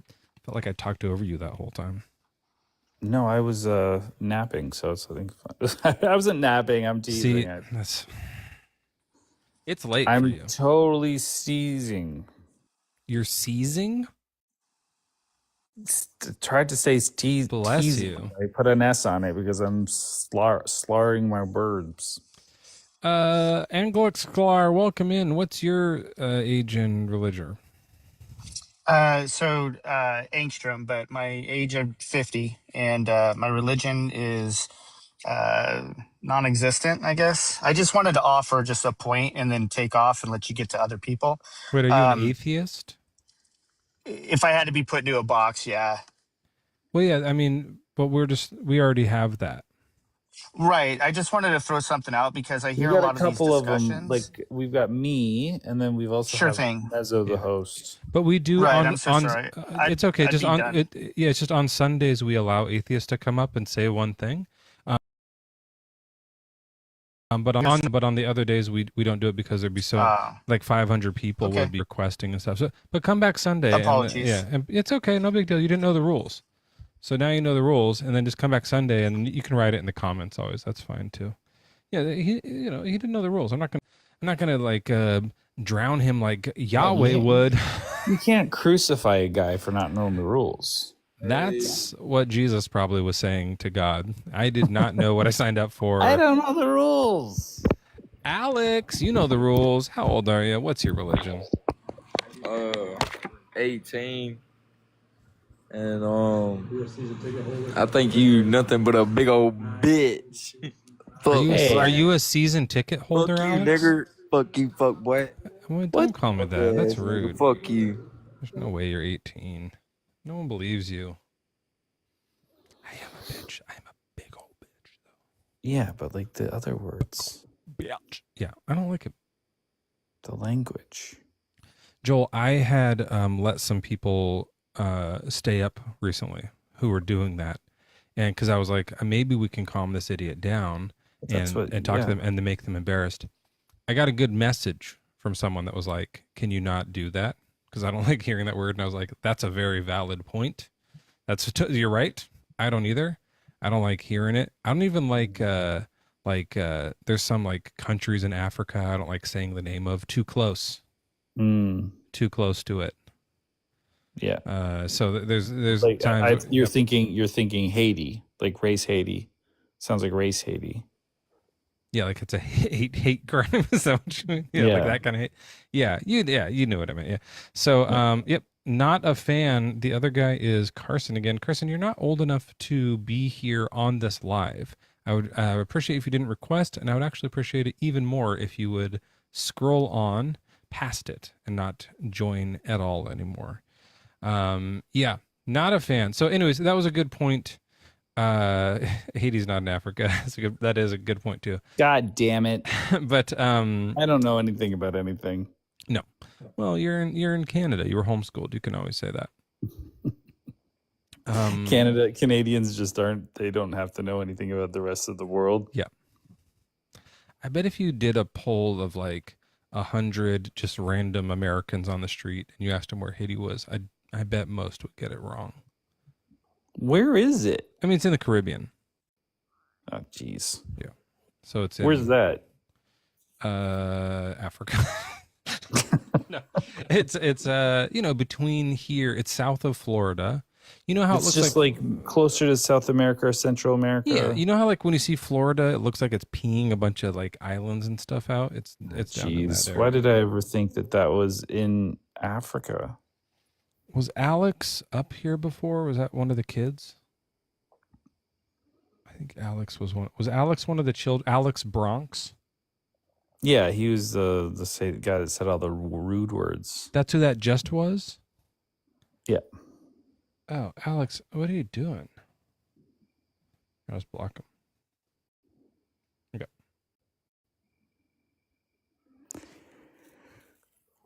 felt like I talked over you that whole time. No, I was napping, so it's I think fun. I wasn't napping. I'm teasing. It's late for I'm you. totally seizing. You're seizing? Tried to say Bless teasing. you. I put an S on it because I'm slurring my words. Anglo-Sklar, welcome in. What's your age and religion? Angstrom, but my age of 50, and my religion is non-existent, I guess. I just wanted to offer just a point and then take off and let you get to other people. Wait, are you an Um, atheist? if I had to be put into a box, yeah. Well, yeah, I mean, but we already have that. Right. I just wanted to throw something out because I We hear a got a lot of these couple of them. discussions. Like we've got me, and then we've also Sure have thing. Mezzo, the Yeah. host. But we do Right. I'm so sorry. it's okay. I'd Just be on done. it. Yeah, it's just on Sundays we allow atheists to come up and say one thing. But on the other days we don't do it because there'd be so like 500 people Okay. would be requesting and stuff. So, but come back Sunday. Apologies. And it's okay, no big deal. You didn't know the rules, so now you know the rules, and then just come back Sunday, and you can write it in the comments always. That's fine too. Yeah, he didn't know the rules. I'm not gonna like drown him like Yahweh would. You can't crucify a guy for not knowing the rules. That's what Jesus probably was saying to God. I did not know what I signed up for. I don't know the rules. Alex, you know the rules. How old are you? What's your religion? 18. And I think you nothing but a big old bitch. Are you a season ticket holder, Fuck you, Alex? nigger. Fuck you, fuck boy. Well, don't call me that. That's rude. Fuck you. There's no way you're 18. No one believes you. I am a bitch. I am a big old bitch, though. Yeah, but like the other words, Bitch. Yeah, I don't like it. the language. Joel, I had let some people stay up recently who were doing that, and because I was like, maybe we can calm this idiot down and talk to them and to make them embarrassed. I got a good message from someone that was like, "Can you not do that?" Because I don't like hearing that word, and I was like, "That's a very valid point. You're right. I don't either. I don't like hearing it. I don't even like there's some like countries in Africa I don't like saying the name of too close." Too close to it. Yeah. So there's Like times you're thinking Haiti, like race Haiti. Sounds like race Haiti. Yeah, like it's a hate crime. Is that what you mean? Yeah, like that kind of hate. Yeah, you knew what I meant. Yeah. So yep, not a fan. The other guy is Carson again. Carson, you're not old enough to be here on this live. I would appreciate if you didn't request, and I would actually appreciate it even more if you would scroll on past it and not join at all anymore. Yeah, not a fan. So anyways, that was a good point. Haiti's not in Africa. That is a good point too. God damn it. But I don't know anything about anything. No. Well, you're in Canada. You were homeschooled. You can always say that. Canadians just they don't have to know anything about the rest of the world. Yeah. I bet if you did a poll of like 100 just random Americans on the street and you asked them where Haiti was, I bet most would get it wrong. Where is it? I mean, it's in the Caribbean. Oh, jeez. Yeah. So it's Where's that? Africa. No, it's between here. It's south of Florida. You know how It's it looks just like closer to South America or Central America. Yeah, you know how like when you see Florida, it looks like it's peeing a bunch of like islands and stuff out. It's down in that area. Why did I ever think that was in Africa? Was Alex up here before? Was that one of the kids? I think Alex was one. Was Alex one of the children? Alex Bronx? Yeah, he was the guy that said all the rude words. That's who that just was? Yeah. Oh, Alex, what are you doing? I'll just block him. Okay.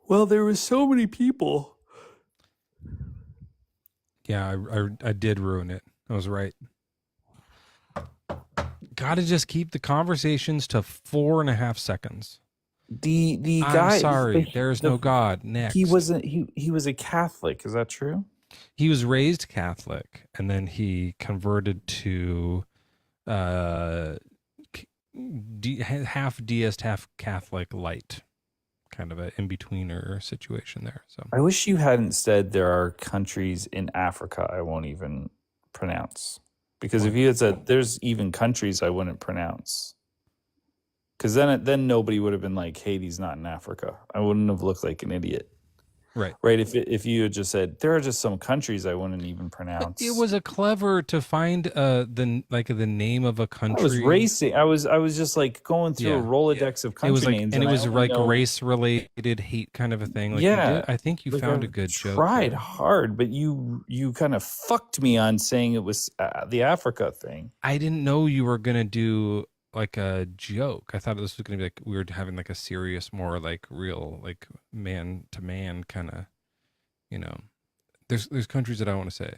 Well, there were so many people. Yeah, I did ruin it. I was right. Gotta just keep the conversations to 4.5 seconds. The I'm guy. sorry, there's no God. Next. He wasn't. He was a Catholic. Is that true? He was raised Catholic, and then he converted to half deist, half Catholic light kind of a in-betweener situation there. So I wish you hadn't said there are countries in Africa I won't even pronounce. Because if you had said there's even countries I wouldn't pronounce, because then nobody would have been like, Haiti's not in Africa. I wouldn't have looked like an idiot. right. If you had just said there are just some countries I wouldn't even pronounce. It was a clever to find the name of a country. I was racing. I was just like going through a Rolodex of country It was like, names, and it was I like only know- race related hate kind of a thing. Like Yeah. you did, I think you like, found I a good joke. tried there. hard, but you kind of fucked me on saying it was the Africa thing. I didn't know you were gonna do like a joke. I thought this was gonna be like we were having like a serious, more like real, like man to man kind of. You know, there's countries that I want to say.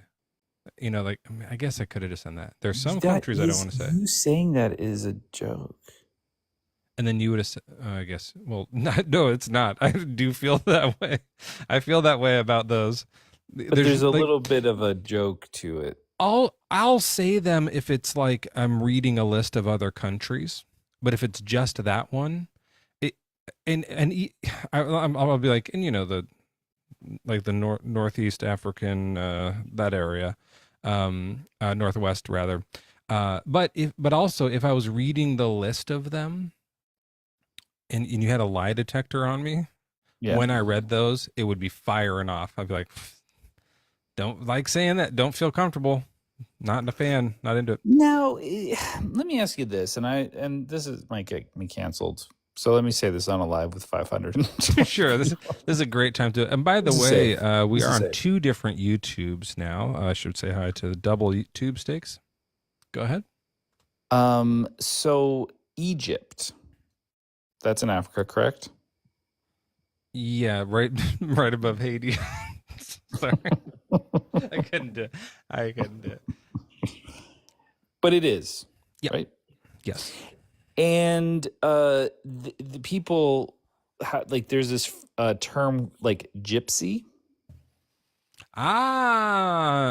You know, like I, mean, I guess I could have just done that. There's some countries I don't want to say. You saying that is a joke. And then you would have said, I guess, well, no, it's not. I do feel that way. I feel that way about those. But there's a little bit of a joke to it. I'll say them if it's like I'm reading a list of other countries, but if it's just that one, I'll be like, and you know the northeast African that area, northwest rather, but also if I was reading the list of them, and you had a lie detector on me, when I read those, it would be firing off. I'd be like, don't like saying that. Don't feel comfortable. Not a fan. Not into it. Now, let me ask you this, and this might get me canceled. So let me say this on a live with 500. Sure, this is a great time to. And by the way, we are on 2 different YouTubes now. I should say hi to the double tube steaks. Go ahead. So Egypt, that's in Africa, correct? Yeah, right above Haiti. Sorry, I couldn't do it. But it is, right? Yes. And the people, like, there's this term like gypsy.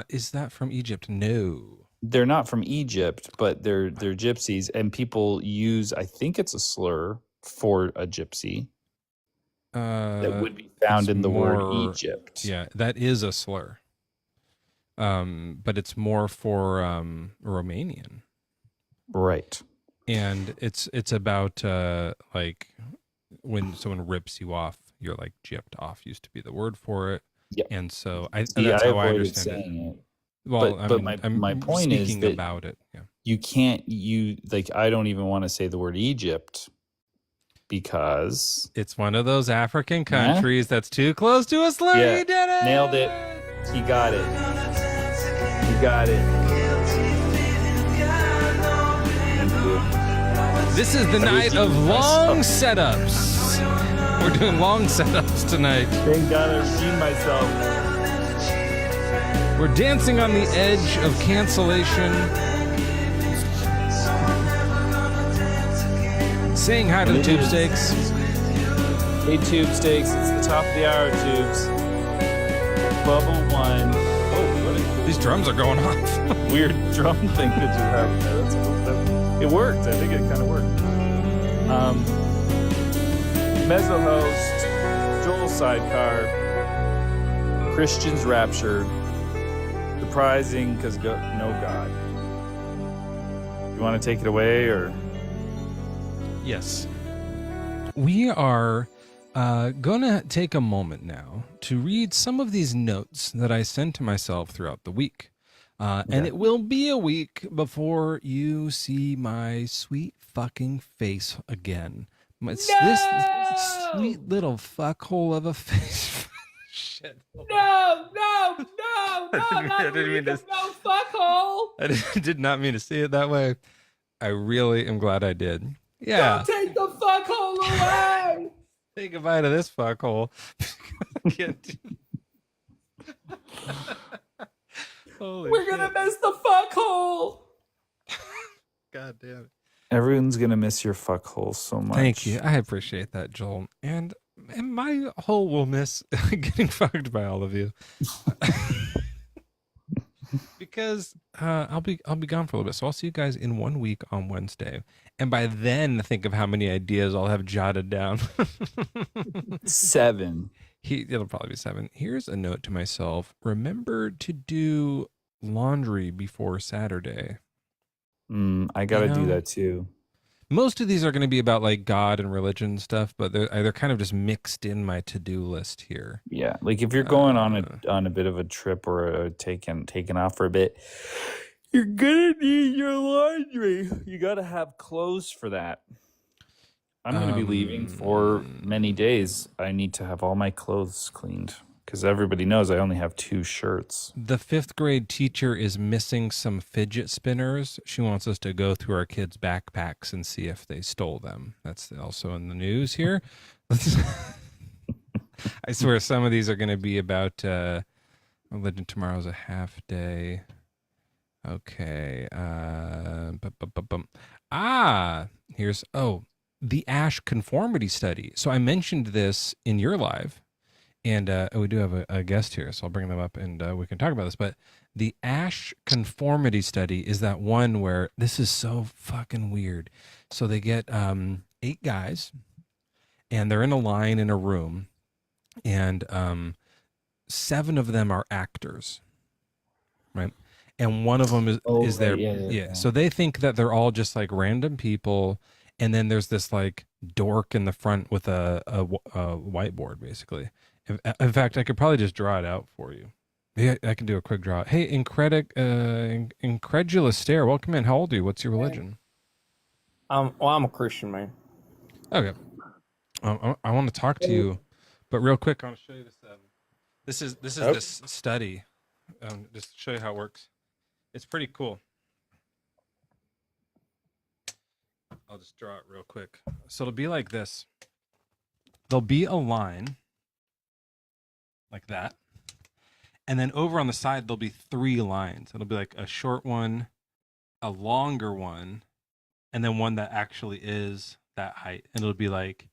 Is that from Egypt? No. They're not from Egypt, but they're gypsies, and people use, I think it's a slur for a gypsy that would be found in the word Egypt. Yeah, that is a slur. But it's more for Romanian. Right. And it's about like when someone rips you off, you're like gypped off used to be the word for it. Yep. And so that's how I understand saying it. Well, but my point is that about it. Yeah. You can't I don't even want to say the word Egypt because it's one of those African countries that's too close to a slur. Yeah. He did it. Nailed it. He got it. He got it. This is the night of long setups. We're doing long setups tonight. Thank God I redeemed myself. We're dancing on the edge of cancellation. Saying hi to the tube steaks. Hey, tube steaks. It's the top of the hour, tubes. Bubble one. Oh, these drums are going off. Weird drum thing that you have there. That's cool. It worked. I think it kind of worked. Mezzo host, Joel sidecar, Christians raptured, surprising because no God. You want to take it away, or? Yes. We are going to take a moment now to read some of these notes that I sent to myself throughout the week. And it will be a week before you see my sweet fucking face again. This sweet little fuckhole of a face. Shit. No, I didn't mean to. No fuckhole. I did not mean to say it that way. I really am glad I did. Yeah. Don't take the fuckhole away. Say goodbye to this fuckhole. We're gonna miss the fuckhole. God damn it. Everyone's going to miss your fuckhole so much. Thank you. I appreciate that, Joel. And my hole will miss getting fucked by all of you. because I'll be gone for a little bit. So I'll see you guys in 1 week on Wednesday. And by then, think of how many ideas I'll have jotted down. 7. It'll probably be 7. Here's a note to myself. Remember to do laundry before Saturday. I got to do that too. Most of these are going to be about like God and religion stuff, but they're kind of just mixed in my to-do list here. Yeah, like if you're going on a bit of a trip or taking off for a bit, you're gonna need your laundry. You got to have clothes for that. I'm going to be leaving for many days. I need to have all my clothes cleaned because everybody knows I only have 2 shirts. The 5th grade teacher is missing some fidget spinners. She wants us to go through our kids' backpacks and see if they stole them. That's also in the news here. I swear some of these are going to be about religion. Tomorrow's a half day. Okay. Here's, the Ash conformity study. So I mentioned this in your live, and we do have a guest here, so I'll bring them up and we can talk about this. But the Ash conformity study is that one where this is so fucking weird. So they get 8 guys, and they're in a line in a room, and 7 of them are actors, right? And one of them is their yeah. So they think that they're all just like random people. And then there's this like dork in the front with a whiteboard, basically. In fact, I could probably just draw it out for you. Yeah, I can do a quick draw. Hey, incredulous stare. Welcome in. How old are you? What's your religion? I'm a Christian, man. Okay. I want to talk to you, but real quick, I want to show you this. This is this study. Just to show you how it works. It's pretty cool. I'll just draw it real quick. So it'll be like this. There'll be a line like that. And then over on the side, there'll be 3 lines. It'll be like a short one, a longer one, and then one that actually is that height. And it'll be like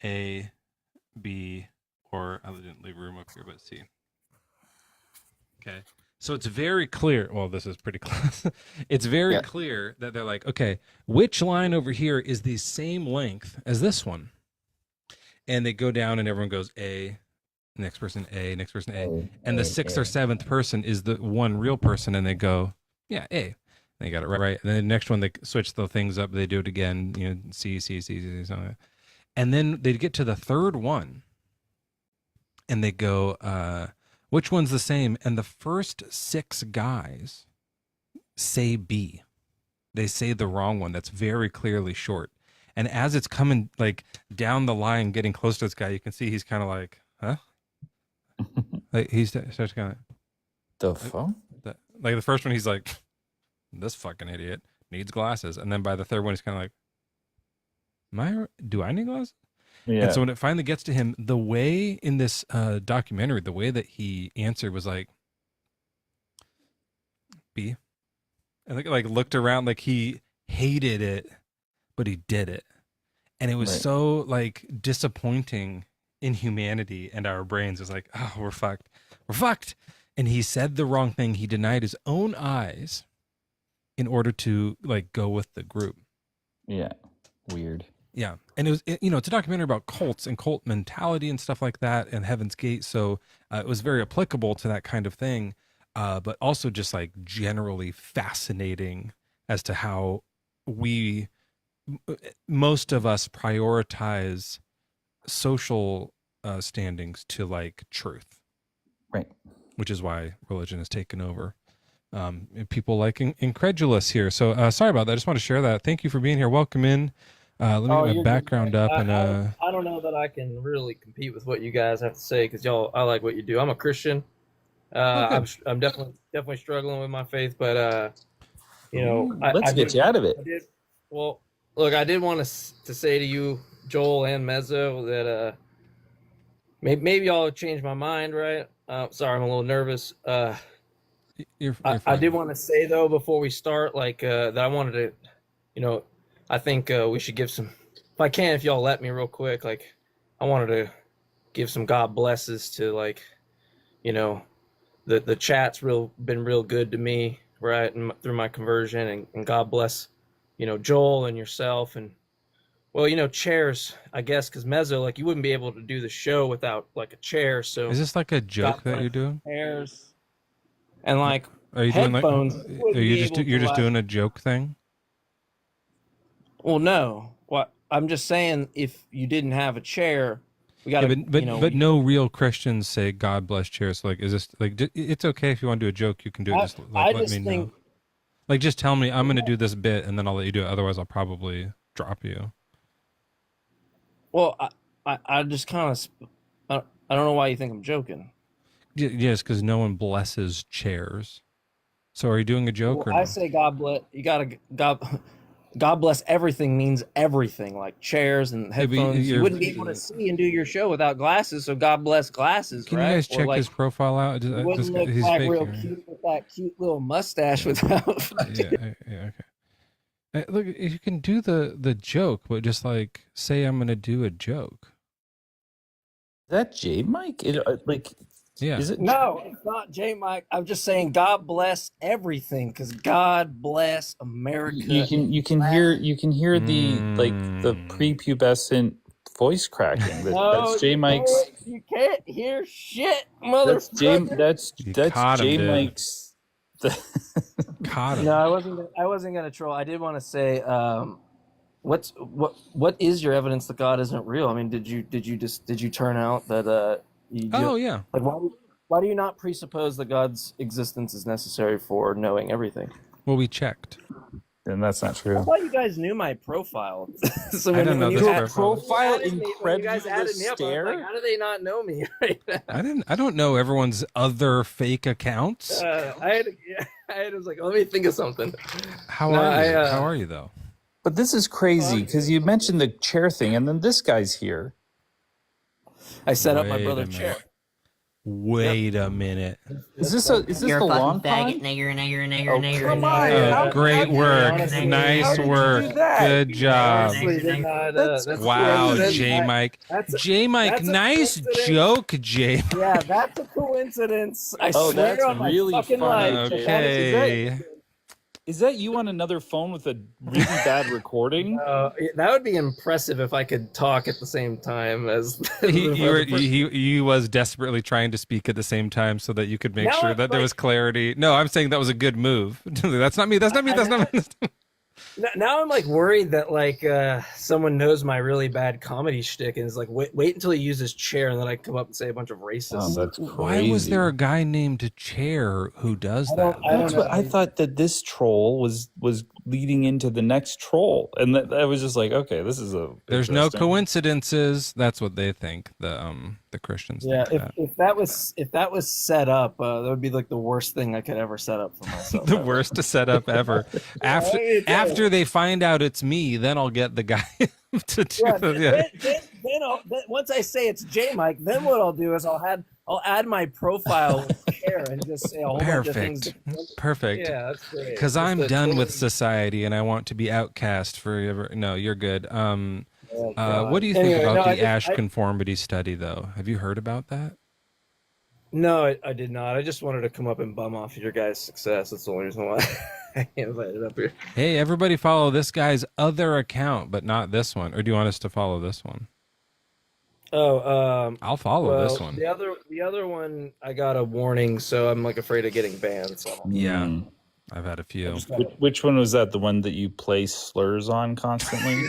A, B, or I didn't leave room up here, but C. Okay. So it's very clear. Well, this is pretty close. It's very clear that they're like, okay, which line over here is the same length as this one? And they go down and everyone goes A, next person A, next person A. And the 6th or 7th person is the one real person. And they go, yeah, A. And they got it right. And then the next one, they switch the things up. They do it again, C, something like that. And then they get to the 3rd one. And they go, which one's the same? And the first 6 guys say B. They say the wrong one. That's very clearly short. And as it's coming like down the line, getting close to this guy, you can see he's kind of like, huh? Like he starts kind of, the fuck? Like the first one, he's like, this fucking idiot needs glasses. And then by the 3rd one, he's kind of like, do I need glasses? Yeah. And so when it finally gets to him, the way in this documentary, the way that he answered was like B, and like looked around like he hated it, but he did it, and it was so like disappointing in humanity and our brains. It was like, oh, we're fucked. And he said the wrong thing. He denied his own eyes in order to like go with the group. Yeah, weird. Yeah. And it was, it's a documentary about cults and cult mentality and stuff like that and Heaven's Gate. So it was very applicable to that kind of thing, but also just like generally fascinating as to how most of us prioritize social standings to like truth. Right. Which is why religion has taken over. People like incredulous here. So sorry about that. I just want to share that. Thank you for being here. Welcome in. Let me get my background up. And I don't know that I can really compete with what you guys have to say because I like what you do. I'm a Christian. I'm definitely struggling with my faith, but let's get you out of it. Well, look, I did want to say to you, Joel and Mezzo, that maybe I'll change my mind. Right? Sorry, I'm a little nervous. You're I did want to say though before we start, that I wanted to, I think we should give some, if y'all let me real quick, I wanted to give some God blesses to the chat's been real good to me. right, and through my conversion, and God bless, Joel and yourself, and well, chairs, I guess, because Mezzo, like, you wouldn't be able to do the show without like a chair. So Is this like a joke that you're doing? chairs and like Are you doing like? headphones. Are you just you're just doing a joke thing? Well, no. What I'm just saying, if you didn't have a chair, we got to. But no real Christians say God bless chairs. So, like, is this like? It's okay if you want to do a joke, you can do it. Just like, let me know. Like, just tell me I'm going to do this bit, and then I'll let you do it. Otherwise, I'll probably drop you. Well, I just kind of, I don't know why you think I'm joking. Yes, because no one blesses chairs. So are you doing a joke or no? I say God bless. You gotta God bless everything means everything, like chairs and headphones. You wouldn't be able to see and do your show without glasses, so God bless glasses. Can right? you guys check his profile out? Wouldn't look He's like fake, real right? cute with that cute little mustache without. Yeah, okay. Look, you can do the joke, but just like say I'm gonna do a joke. Is that J Mike? Yeah. Is it? No, it's not J Mike. I'm just saying God bless everything because God bless America. You can hear the the prepubescent voice cracking. That's J Mike's. You can't hear shit, motherfucker. That's J Mike's. Caught him. No, I wasn't gonna troll. I did want to say, what is your evidence that God isn't real? I mean, did you turn out that yeah. Like, why do you not presuppose that God's existence is necessary for knowing everything? Well, we checked. And that's not I true. thought you guys knew my profile. So I don't know this profile. Incredulous stare. How do they not know me right now? I don't know everyone's other fake accounts. I was like, let me think of something. How are you though? But this is crazy because you mentioned the chair thing, and then this guy's here. I set up my brother's chair. Wait a minute. Is this the long time? Come on. Great work. Nice work. Good job. Wow, J Mike. J Mike, nice joke, J. Yeah, that's a coincidence. I swear that's on my really fucking funny. life. Okay. Is that you on another phone with a really bad recording? That would be impressive if I could talk at the same time as he was desperately trying to speak at the same time so that you could make sure that there was clarity. No, I'm saying that was a good move. That's not me. That's not me. That's not me. Now I'm like worried that like someone knows my really bad comedy shtick and is like, wait until he uses chair and then I come up and say a bunch of racist. Oh, that's crazy. Why was there a guy named Chair who does that? That's what I thought, that this troll was leading into the next troll, and that I was just like, okay, this is There's no coincidences. That's what they think. The Christians. Yeah, think if that was set up, that would be like the worst thing I could ever set up for myself. The worst to set up ever. After they find out it's me, then I'll get the guy to do Then once I say it's J Mike, then what I'll do is I'll add my profile with chair and just say a whole bunch of things. Perfect. Yeah, that's great. Because I'm done with society and I want to be outcast forever. No, you're good. What do you think about the Ash conformity study, though? Have you heard about that? No, I did not. I just wanted to come up and bum off your guys' success. That's the only reason why I invited up here. Hey, everybody follow this guy's other account, but not this one. Or do you want us to follow this one? I'll follow this one. The other one, I got a warning, so I'm like afraid of getting banned. So. Yeah, I've had a few. Which one was that? The one that you place slurs on constantly?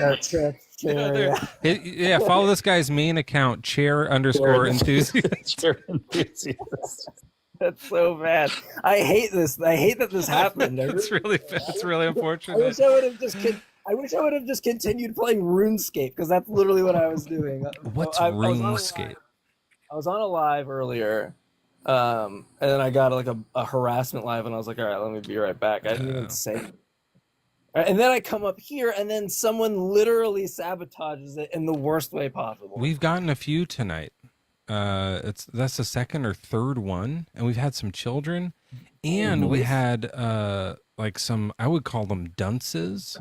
Yeah, follow this guy's main account, chair_enthusiast. Chair enthusiast. That's so bad. I hate this. I hate that this happened. It's really unfortunate. I wish I would have just continued playing RuneScape because that's literally what I was doing. What's RuneScape? I was on a live earlier, and then I got like a harassment live, and I was like, all right, let me be right back. I didn't even say it. And then I come up here, and then someone literally sabotages it in the worst way possible. We've gotten a few tonight. That's the second or third one, and we've had some children, and we had like some, I would call them dunces.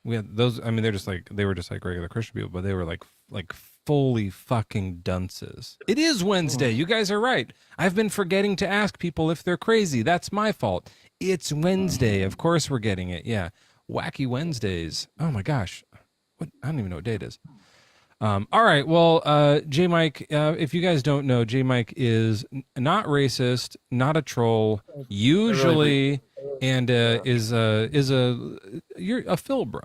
We had those. I mean, they were just like regular Christian people, but they were like fully fucking dunces. It is Wednesday. You guys are right. I've been forgetting to ask people if they're crazy. That's my fault. It's Wednesday. Of course we're getting it. Yeah. Wacky Wednesdays. Oh my gosh. What? I don't even know what day it is. All right. Well, J Mike, if you guys don't know, J Mike is not racist, not a troll, usually, and you're a Phil bro.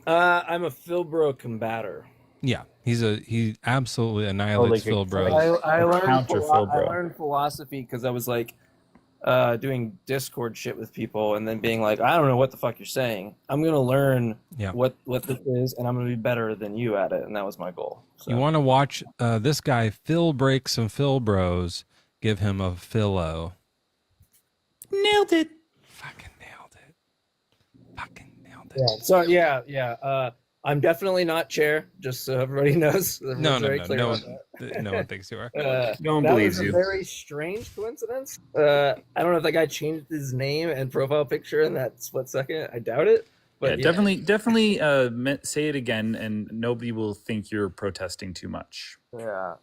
I'm a Philbro combatter. Yeah, he absolutely annihilates Phil bros. I counter Phil bro. I learned philosophy because I was like doing Discord shit with people and then being like, I don't know what the fuck you're saying. I'm gonna learn what this is, and I'm gonna be better than you at it, and that was my goal. So. You want to watch this guy Phil break some Phil bros? Give him a Philo. Nailed it. Fucking nailed it. Fucking nailed it. Yeah. So yeah. I'm definitely not chair, just so everybody knows. No one thinks you are. No one believes you. That was a very strange coincidence. I don't know if that guy changed his name and profile picture in that split second. I doubt it. But yeah, definitely say it again, and nobody will think you're protesting too much. Yeah.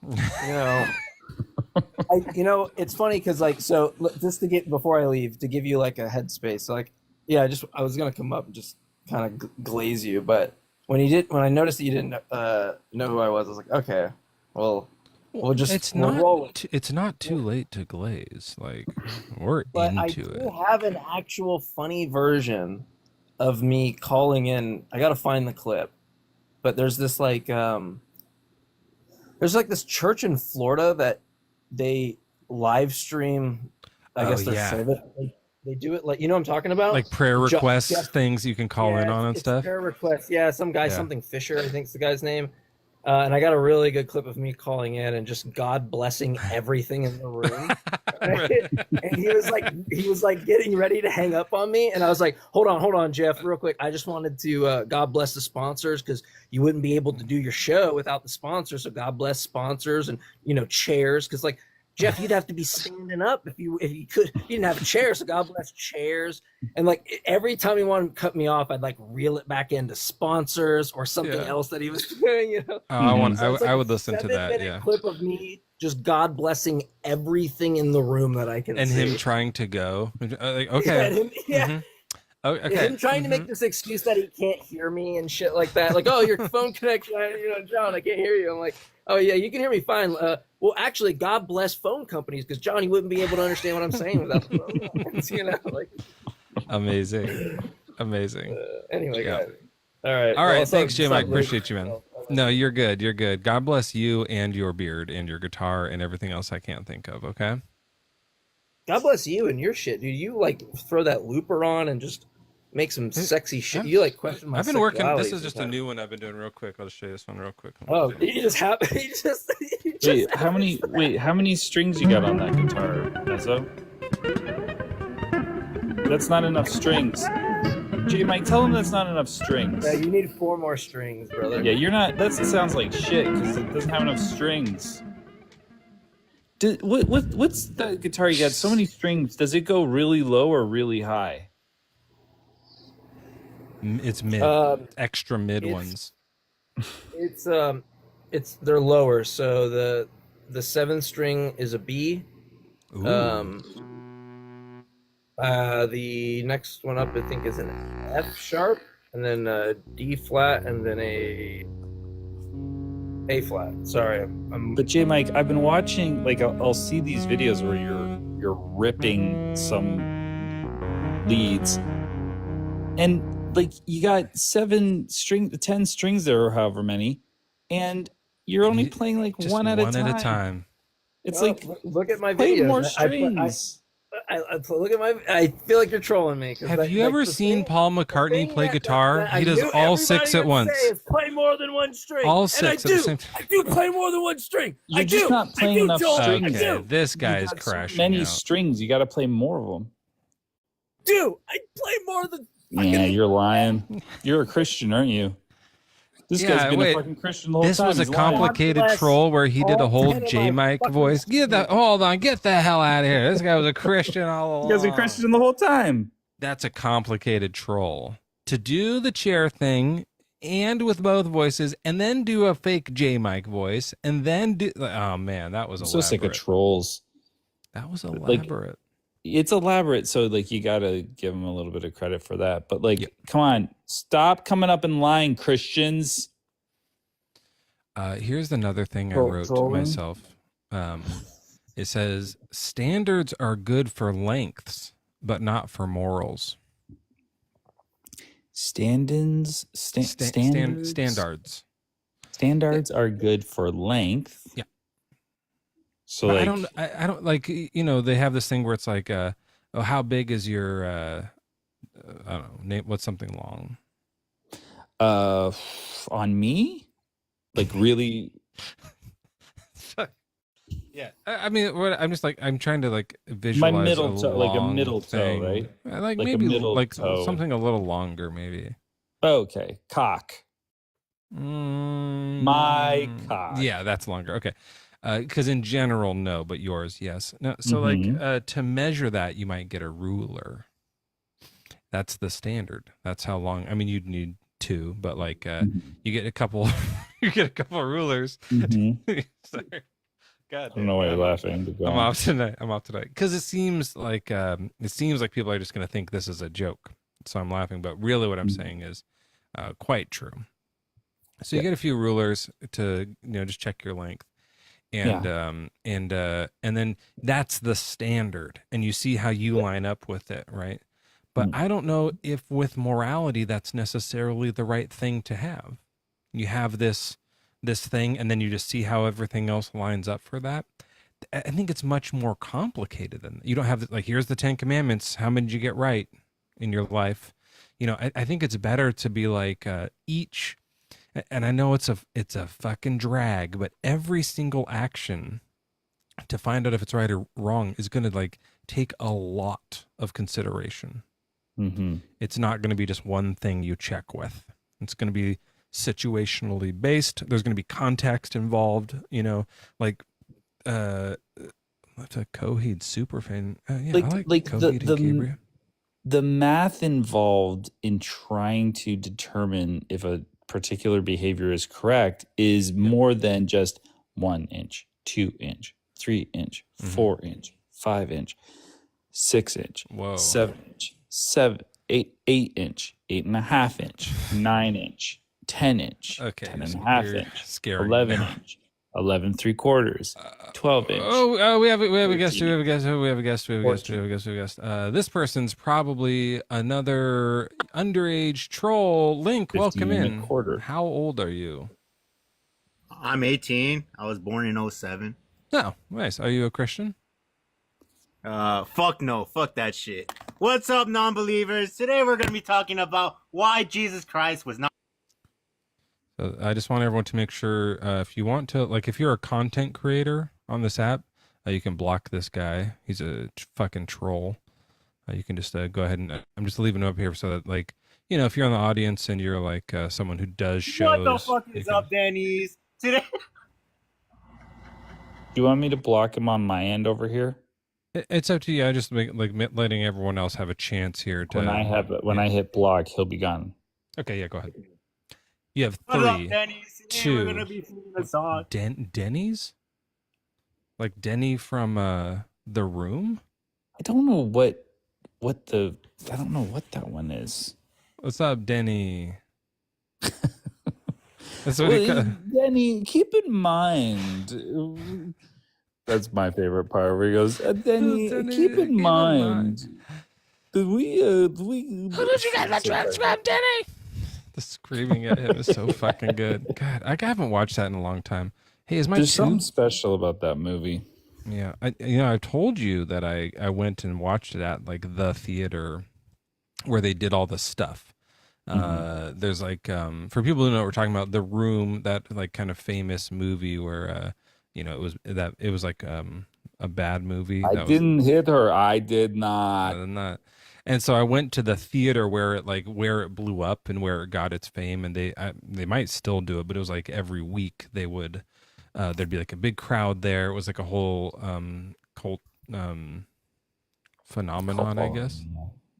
It's funny because so just to get before I leave to give you like a headspace. So I was gonna come up and just kind of glaze you, but when I noticed that you didn't know who I was like, okay, well, we'll just it's not too late to glaze. Like we're into it. I have an actual funny version of me calling in. I gotta find the clip, but there's this this church in Florida that they live stream. I guess their service. They do it like, you know what I'm talking about? Like prayer requests, things you can call in on and stuff. Prayer requests. Yeah, some guy, something Fisher, I think's the guy's name. And I got a really good clip of me calling in and just God blessing everything in the room. And he was like getting ready to hang up on me. And I was like, hold on, Jeff, real quick. I just wanted to God bless the sponsors because you wouldn't be able to do your show without the sponsors. So God bless sponsors and, chairs. Because Jeff, you'd have to be standing up if you could. You didn't have a chair, so God bless chairs. And every time he wanted to cut me off, I'd reel it back into sponsors or something else that he was doing. I would listen to that. Yeah, clip of me just God blessing everything in the room that I can. And see. Him trying to go. Okay. Okay. Him trying to make this excuse that he can't hear me and shit like that. Like, oh, your phone connection, John, I can't hear you. I'm like, oh yeah, you can hear me fine. Well, actually, God bless phone companies because Johnny wouldn't be able to understand what I'm saying without the phone lines, Amazing. Anyway, guys. All right. Thanks, Jim. I appreciate you, man. No, you're good. You're good. God bless you and your beard and your guitar and everything else I can't think of. Okay. God bless you and your shit, dude. You throw that looper on and just make some sexy shit. You question my. I've been working. This is just a new one I've been doing real quick. I'll just show you this one real quick. Oh, you just have. Wait, how many strings you got on that guitar, Mezzo? That's not enough strings. J Mike, tell him that's not enough strings. Yeah, you need 4 more strings, brother. Yeah, you're not. That sounds like shit because it doesn't have enough strings. What's the guitar you got? So many strings. Does it go really low or really high? It's mid, extra mid ones. They're lower. So the 7th string is a B. Ooh. The next one up I think is an F sharp, and then a D flat, and then a flat. Sorry, But J Mike, I've been watching. I'll see these videos where you're ripping some leads, and you got 10 strings there or however many, and you're only playing one at a time. It's look at my play videos. more strings. I look at I feel like you're trolling me. Have you ever seen Paul McCartney play guitar? He does all 6 at once. Play more than one string. All 6 at the same time. I do play more than one string. You're just not playing enough strings. Okay, this guy's crashing. Many strings. You got to play more of them. Dude, I play more than. Yeah, you're lying. You're a Christian, aren't you? This guy's been a fucking Christian the whole time. This was a complicated troll where he did a whole J Mike voice. Hold on, get the hell out of here. This guy was a Christian all along. He was a Christian the whole time. That's a complicated troll. To do the chair thing and with both voices, and then do a fake J Mike voice, and then do. Oh man, that was elaborate. I'm so sick of trolls. That was elaborate. it's elaborate, so like you gotta give him a little bit of credit for that. But like, Yeah. come on, stop coming up and lying, Christians. Here's another thing I wrote to myself. It says standards are good for lengths, but not for morals. Standards. Standards are good for length. Yeah. So but like, I don't like, you know, they have this thing where it's like, oh, how big is your, I don't know, name, what's something long? on me, like really. Yeah, I mean, I'm just like, I'm trying to like visualize My middle toe, like a long middle thing. toe, right? Like Like a maybe middle like toe. something a little longer, maybe. Okay, cock. My cock. Yeah, that's longer. Okay. Because in general, no, but yours, yes. No, so like to measure that, you might get a ruler. That's the standard. That's how long. I mean, you'd need two, but like you get a couple. You get a couple of rulers. Sorry. God, I don't know why you're laughing. But I'm off tonight. Because it seems like people are just going to think this is a joke, so I'm laughing. But really, what I'm saying is quite true. So you get a few rulers to just check your length, and then that's the standard, and you see how you line up with it, right? But I don't know if with morality that's necessarily the right thing to have. You have this thing, and then you just see how everything else lines up for that. I think it's much more complicated than that. You don't have like, here's the 10 Commandments. How many did you get right in your life? I think it's better to be like each. And I know it's a fucking drag, but every single action to find out if it's right or wrong is going to like take a lot of consideration. It's not going to be just one thing you check with. It's going to be situationally based. There's going to be context involved, like a Coheed super fan. Yeah, I like Coheed and Gabriel. The math involved in trying to determine if a particular behavior is correct is more than just 1 inch, 2 inch, 3 inch, 4 inch, 5 inch, 6 inch, 7 inch, 8 inch, 8.5 inch, 9 inch, 10 inch, okay, 10.5 inch, scary 11 inch, 11 3/4, 12 inch. We have a guest. We have a guest. This person's probably another underage troll. Link, welcome in. How old are you? I'm 18. I was born in 07. Oh, nice. Are you a Christian? Fuck no. Fuck that shit. What's up, non-believers? Today we're going to be talking about why Jesus Christ was not. So I just want everyone to make sure if you want to, like, if you're a content creator on this app, you can block this guy. He's a fucking troll. You can just go ahead and I'm just leaving him up here so that, like, if you're in the audience and you're like someone who does shows. What the fuck is up, Denny's? Today. Do you want me to block him on my end over here? It's up to you. I just letting everyone else have a chance here to. When I hit block, he'll be gone. Okay, yeah, go ahead. You have 3, What up, Denny's? Today 2. we're gonna be singing a song. Denny's? Like Denny from The Room? I don't know what that one is. What's up, Denny? That's what Denny, keep in mind. That's my favorite part where he goes, Denny, keep in mind. Who did you get the transcript, Denny? The screaming at him is so fucking good. God, I haven't watched that in a long time. Hey, there's something special about that movie. Yeah, I told you that I went and watched it at like the theater where they did all the stuff. There's like for people who know what we're talking about, The Room, that like kind of famous movie where it was like a bad movie. I didn't hit her. I did not. And so I went to the theater where it blew up and where it got its fame, and they might still do it, but it was like every week they would there'd be like a big crowd there. It was like a whole cult phenomenon, I guess.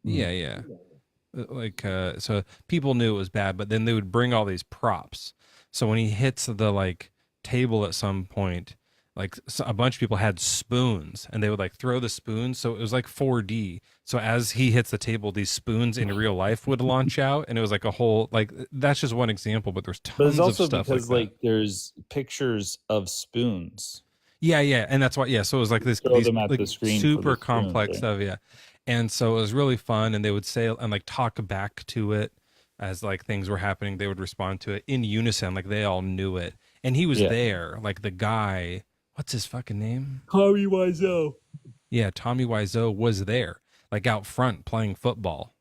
Yeah. Like so people knew it was bad, but then they would bring all these props. So when he hits the like table at some point, like a bunch of people had spoons and they would like throw the spoons. So it was like 4D. So as he hits the table, these spoons in real life would launch out. And it was like a whole, like, that's just one example, but there's But it's tons of also stuff because like that. there's pictures of spoons. Yeah. And that's why, so it was like these them at like the screen for super the spoons, complex right? stuff. Yeah. And so it was really fun. And they would say, and like talk back to it as like things were happening. They would respond to it in unison. Like they all knew it. And he was there, like the guy, what's his fucking name? Tommy Wiseau. Yeah, Tommy Wiseau was there, like out front playing football.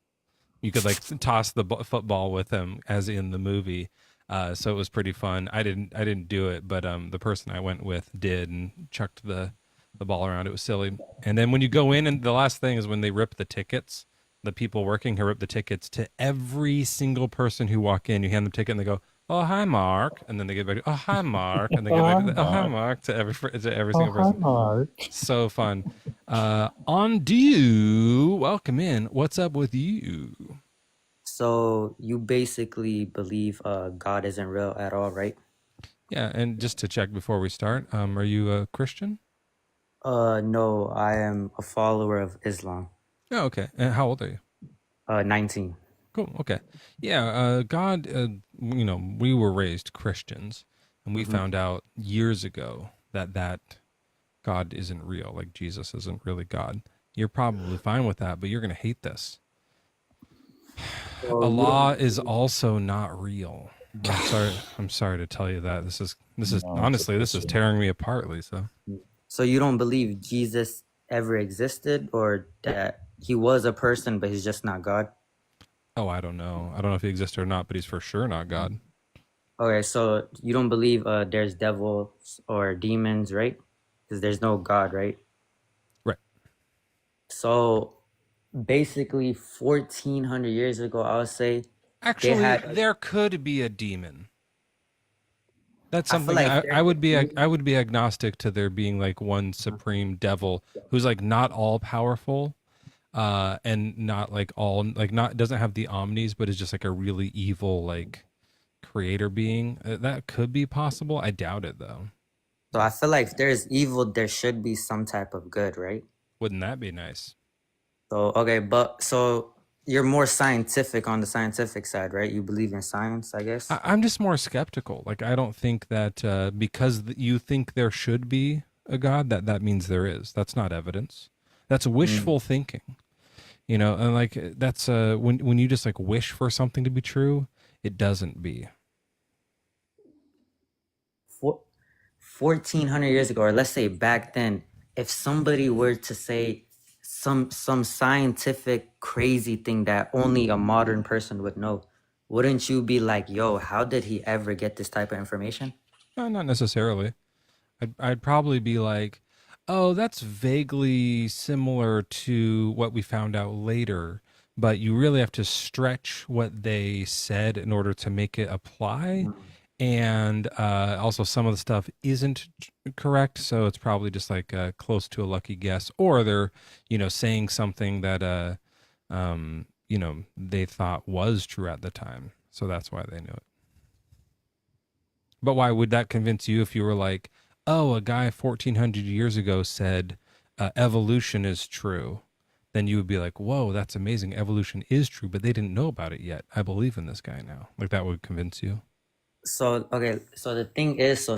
You could like toss the football with him, as in the movie. So it was pretty fun. I didn't do it, but the person I went with did and chucked the ball around. It was silly. And then when you go in, and the last thing is when they rip the tickets. The people working here rip the tickets to every single person who walk in. You hand them a ticket, and they go, "Oh, hi, Mark," and then they get back, "Oh, hi, Mark," and they get back, "Oh, hi, Mark," to every single person. Mark. So fun. On do, welcome in. What's up with you? So you basically believe God isn't real at all, right? Yeah, and just to check before we start, are you a Christian? No, I am a follower of Islam. Oh, okay. And how old are you? 19. Cool. Okay. Yeah. God. We were raised Christians, and we found out years ago that God isn't real. Like Jesus isn't really God. You're probably fine with that, but you're gonna hate this. Allah is also not real. I'm sorry to tell you that. This is honestly, this is tearing me apart, Lisa. So you don't believe Jesus ever existed, or that he was a person but he's just not God? Oh, I don't know. I don't know if he exists or not, but he's for sure not God. Okay, so you don't believe there's devils or demons, right? Because there's no God, right? Right. So basically 1400 years ago, I would say actually there could be a demon. That's something I would be agnostic to there being like one supreme devil who's like not all powerful, and not like all like not doesn't have the omnis, but is just like a really evil like creator being. That could be possible. I doubt it though. So I feel like if there's evil, there should be some type of good, right? Wouldn't that be nice? So okay, but so you're more scientific on the scientific side, right? You believe in science, I guess. I'm just more skeptical. Like I don't think that because you think there should be a God, that means there is. That's not evidence. That's wishful thinking. You know, and like that's when you just like wish for something to be true, it doesn't be. 1400 years ago, or let's say back then, if somebody were to say some scientific crazy thing that only a modern person would know, wouldn't you be like, yo, how did he ever get this type of information? No, not necessarily. I'd probably be like, oh, that's vaguely similar to what we found out later, but you really have to stretch what they said in order to make it apply. And also some of the stuff isn't correct, so it's probably just like close to a lucky guess, or they're saying something that they thought was true at the time, so that's why they knew it. But why would that convince you if you were like, oh, a guy 1400 years ago said evolution is true? Then you would be like, whoa, that's amazing, evolution is true, but they didn't know about it yet. I believe in this guy now. Like that would convince you. So okay, so the thing is, so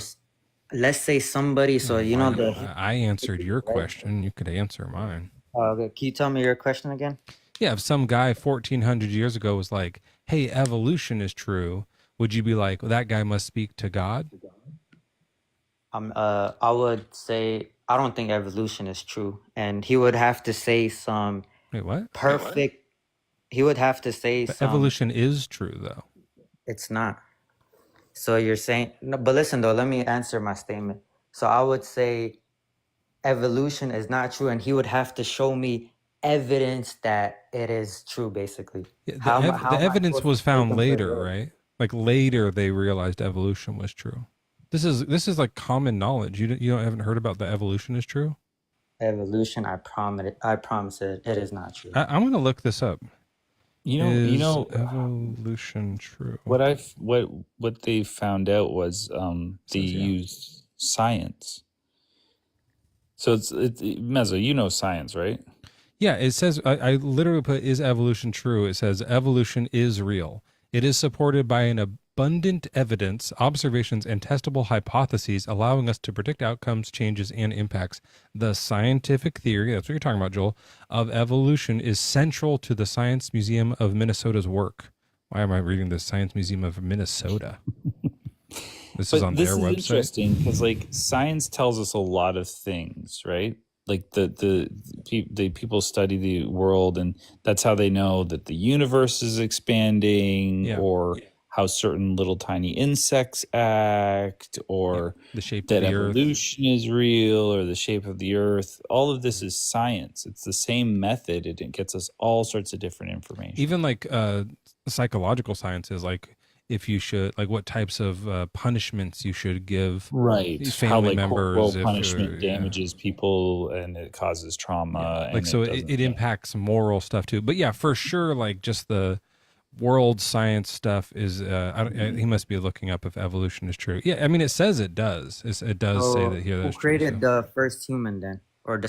let's say somebody, so I answered your question, you could answer mine. Okay, can you tell me your question again? Yeah, if some guy 1400 years ago was like, hey, evolution is true, would you be like, well, that guy must speak to God? I would say I don't think evolution is true, and he would have to say some perfect. He would have to say some. Evolution is true, though. It's not. So you're saying no, but listen though, let me answer my statement. So I would say evolution is not true, and he would have to show me evidence that it is true, basically. Yeah, the evidence was found later, right? Like later they realized evolution was true. This is like common knowledge. You haven't heard about the evolution is true? Evolution, I promise it is not true. I'm gonna look this up. Is evolution true? What they found out was they used science So it's Mezzo, you know science, right? Yeah, it says, I literally put, is evolution true? It says evolution is real. It is supported by an abundant evidence, observations, and testable hypotheses, allowing us to predict outcomes, changes, and impacts. The scientific theory, that's what you're talking about, Joel, of evolution is central to the Science Museum of Minnesota's work. Why am I reading the Science Museum of Minnesota? This is on their website. This is interesting because like science tells us a lot of things, right? Like the people study the world, and that's how they know that the universe is expanding, or how certain little tiny insects act, or the shape that of the evolution is real, or the shape of the earth. All of this is science. It's the same method. It gets us all sorts of different information. Even like psychological sciences, like if you should, like what types of punishments you should give family how, like, members. corporal punishment damages people and it causes trauma. Like, so it impacts moral stuff too. But yeah, for sure, like just the world science stuff is, he must be looking up if evolution is true. Yeah, I mean, it says it does. It does say that here. Who created the first human then? Or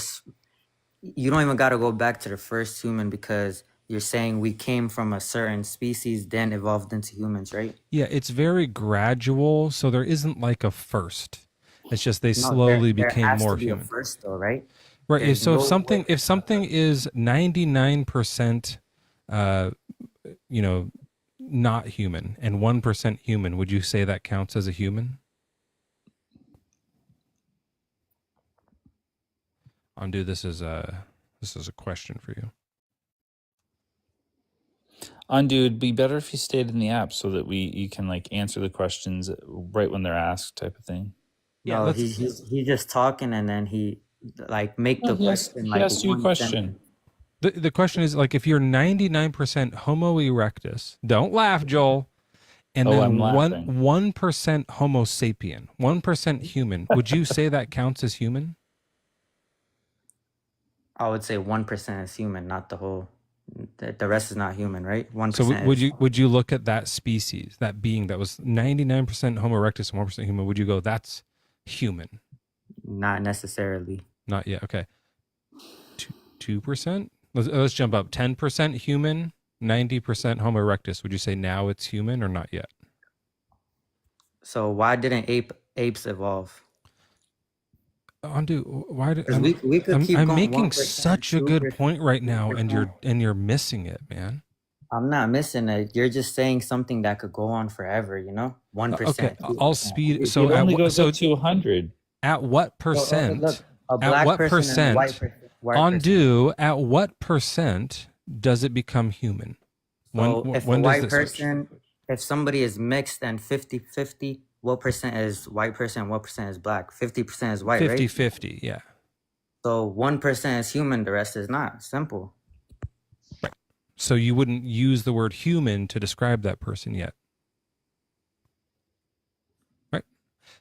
you don't even got to go back to the first human, because you're saying we came from a certain species, then evolved into humans, right? Yeah, it's very gradual, so there isn't like a first. It's just they slowly became more human. First, though, right? Right. So if something is 99%, not human and 1% human, would you say that counts as a human? Undo. This is a question for you. Undo, it'd be better if you stayed in the app so that you can like answer the questions right when they're asked, type of thing. Yeah, no, he's just talking, and then he like make the question. He asked you a question. The question is like, if you're 99% Homo erectus, don't laugh, Joel, and then 1% Homo sapien, 1% human, would you say that counts as human? I would say 1% is human, not the whole. The rest is not human, right? 1%. So would you look at that species, that being that was 99% Homo erectus and 1% human? Would you go, that's human? Not necessarily. Not yet. Okay. 2%. Let's jump up. 10% human, 90% Homo erectus. Would you say now it's human or not yet? So why didn't apes evolve? Undo. Why did we could keep I'm going making such a good point right now, and you're missing it, man. I'm not missing it. You're just saying something that could go on forever. 1%. Okay, I'll speed. So it only goes up to 100. At what percent? Look, at what percent? Undo. At what percent does it become human? If somebody is mixed and 50-50. What percent is white person? What percent is black? 50% is white, 50-50, yeah. So 1% is human, the rest is not. Simple. Right. So you wouldn't use the word human to describe that person yet. Right.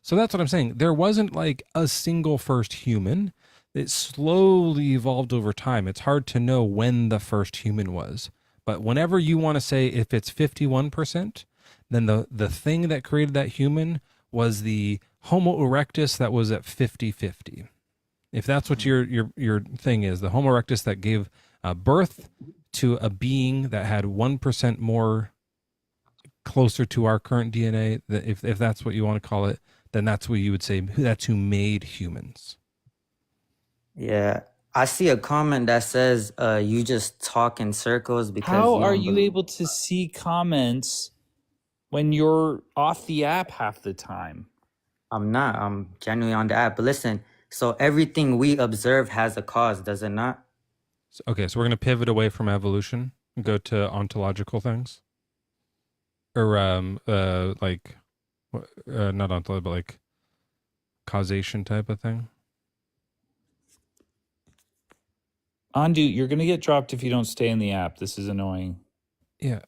So that's what I'm saying. There wasn't like a single first human. It slowly evolved over time. It's hard to know when the first human was. But whenever you want to say if it's 51%, then the thing that created that human was the Homo erectus that was at 50-50. If that's what your thing is, the Homo erectus that gave birth to a being that had 1% more closer to our current DNA, if that's what you want to call it, then that's what you would say, that's who made humans. Yeah. I see a comment that says you just talk in circles because how are you able to see comments when you're off the app half the time? I'm not. I'm genuinely on the app. But listen, so everything we observe has a cause, does it not? Okay, so we're going to pivot away from evolution and go to ontological things. Or not ontological, but like causation type of thing. Undo, you're going to get dropped if you don't stay in the app. This is annoying. Yeah.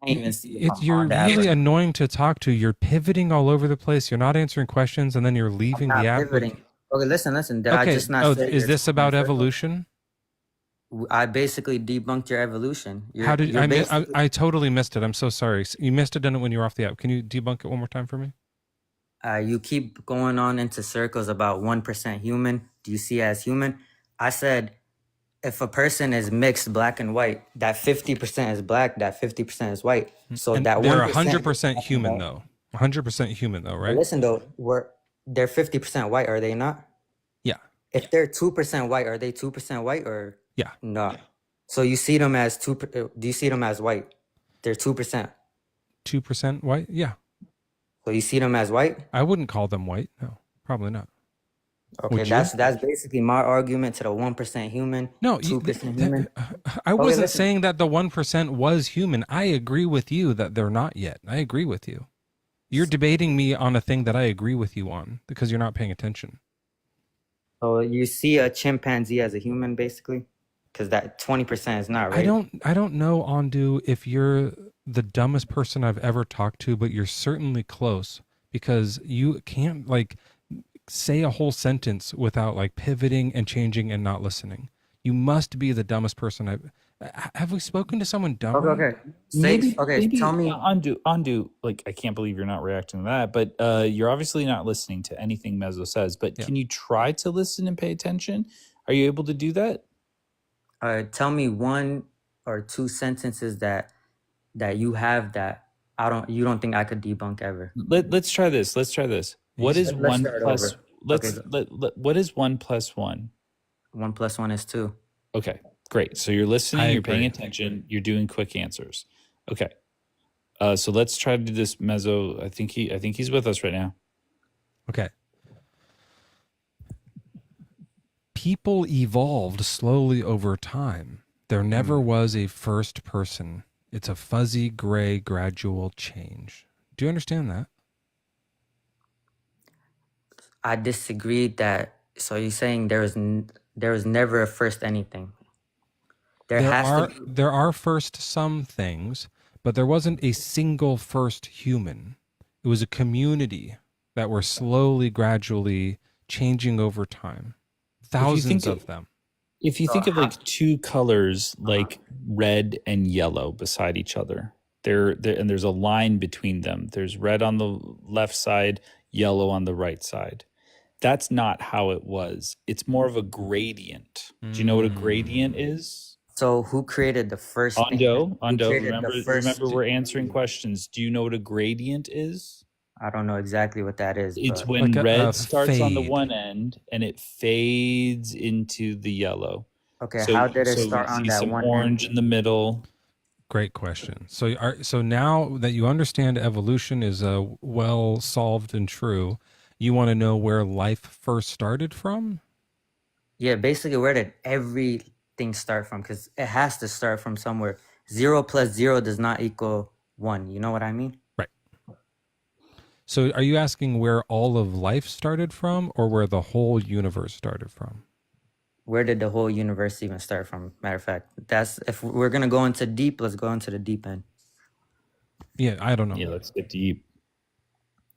You're really annoying to talk to. You're pivoting all over the place. You're not answering questions, and then you're leaving the app. Pivoting. Okay, listen. Did I just not say is this about evolution? I basically debunked your evolution. How did I totally missed it. I'm so sorry. You missed it when you were off the app. Can you debunk it one more time for me? You keep going on into circles about 1% human, do you see as human? I said, if a person is mixed black and white, that 50% is black, that 50% is white. So And that they're 1%. 100% human though. 100% human though, But right? listen though, they're 50% white, are they not? Yeah. If they're 2% white, are they 2% white or Yeah. no? So you see them as do you see them as white? They're 2%. 2% white? Yeah. So you see them as white? I wouldn't call them white. No, probably not. Okay, Would you? that's basically my argument to the 1% human, No, 2% human. I Okay, wasn't listen. saying that the 1% was human. I agree with you that they're not yet. I agree with you. You're debating me on a thing that I agree with you on because you're not paying attention. So you see a chimpanzee as a human, basically, because that 20% is not right. I don't know, Andu, if you're the dumbest person I've ever talked to, but you're certainly close because you can't like say a whole sentence without like pivoting and changing and not listening. You must be the dumbest person have we spoken to someone dumber? Okay. Maybe, Tell me. Andu, like, I can't believe you're not reacting to that, but you're obviously not listening to anything Mezzo says, but can you try to listen and pay attention? Are you able to do that? Tell me 1 or 2 sentences that you have that you don't think I could debunk ever. Let's try this. What is Let's 1 start plus? over. What is 1 plus 1? 1 plus 1 is 2. Okay, great. So you're listening, I you're paying agree. attention, you're doing quick answers. Okay. So let's try to do this, Mezzo. I think he's with us right now. Okay. People evolved slowly over time. There never was a first person. It's a fuzzy gray gradual change. Do you understand that? I disagree that. So you're saying there was never a first anything. There are first some things, but there wasn't a single first human. It was a community that were slowly, gradually changing over time. Thousands of them. If you think of like two colors, like red and yellow beside each other, and there's a line between them. There's red on the left side, yellow on the right side. That's not how it was. It's more of a gradient. Do you know what a gradient is? So who created the first Ando, thing? remember we're answering questions. Do you know what a gradient is? I don't know exactly what that is. It's but when like red a starts on the fade. one end and it fades into the yellow. Okay, how did it start we on see that some one orange end? in the middle. Great question. So now that you understand evolution is well solved and true, you want to know where life first started from? Yeah, basically, where did everything start from? Because it has to start from somewhere. 0 plus 0 does not equal 1. You know what I mean? Right. So are you asking where all of life started from or where the whole universe started from? Where did the whole universe even start from? Matter of fact, if we're gonna go into deep, let's go into the deep end. Yeah, I don't know. Yeah, let's get deep.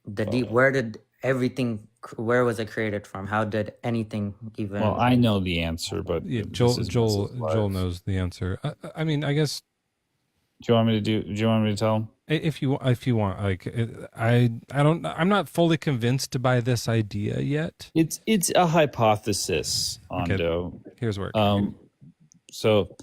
The deep. Where did everything? Where was it created from? How did anything even? Well, I know the answer, but Yeah, this is Joel Mrs. Live. knows the answer. I mean, I guess. Do you want me to tell him? If you want, like, I'm not fully convinced by this idea yet. It's a hypothesis, Ando. Okay, here's where it came. So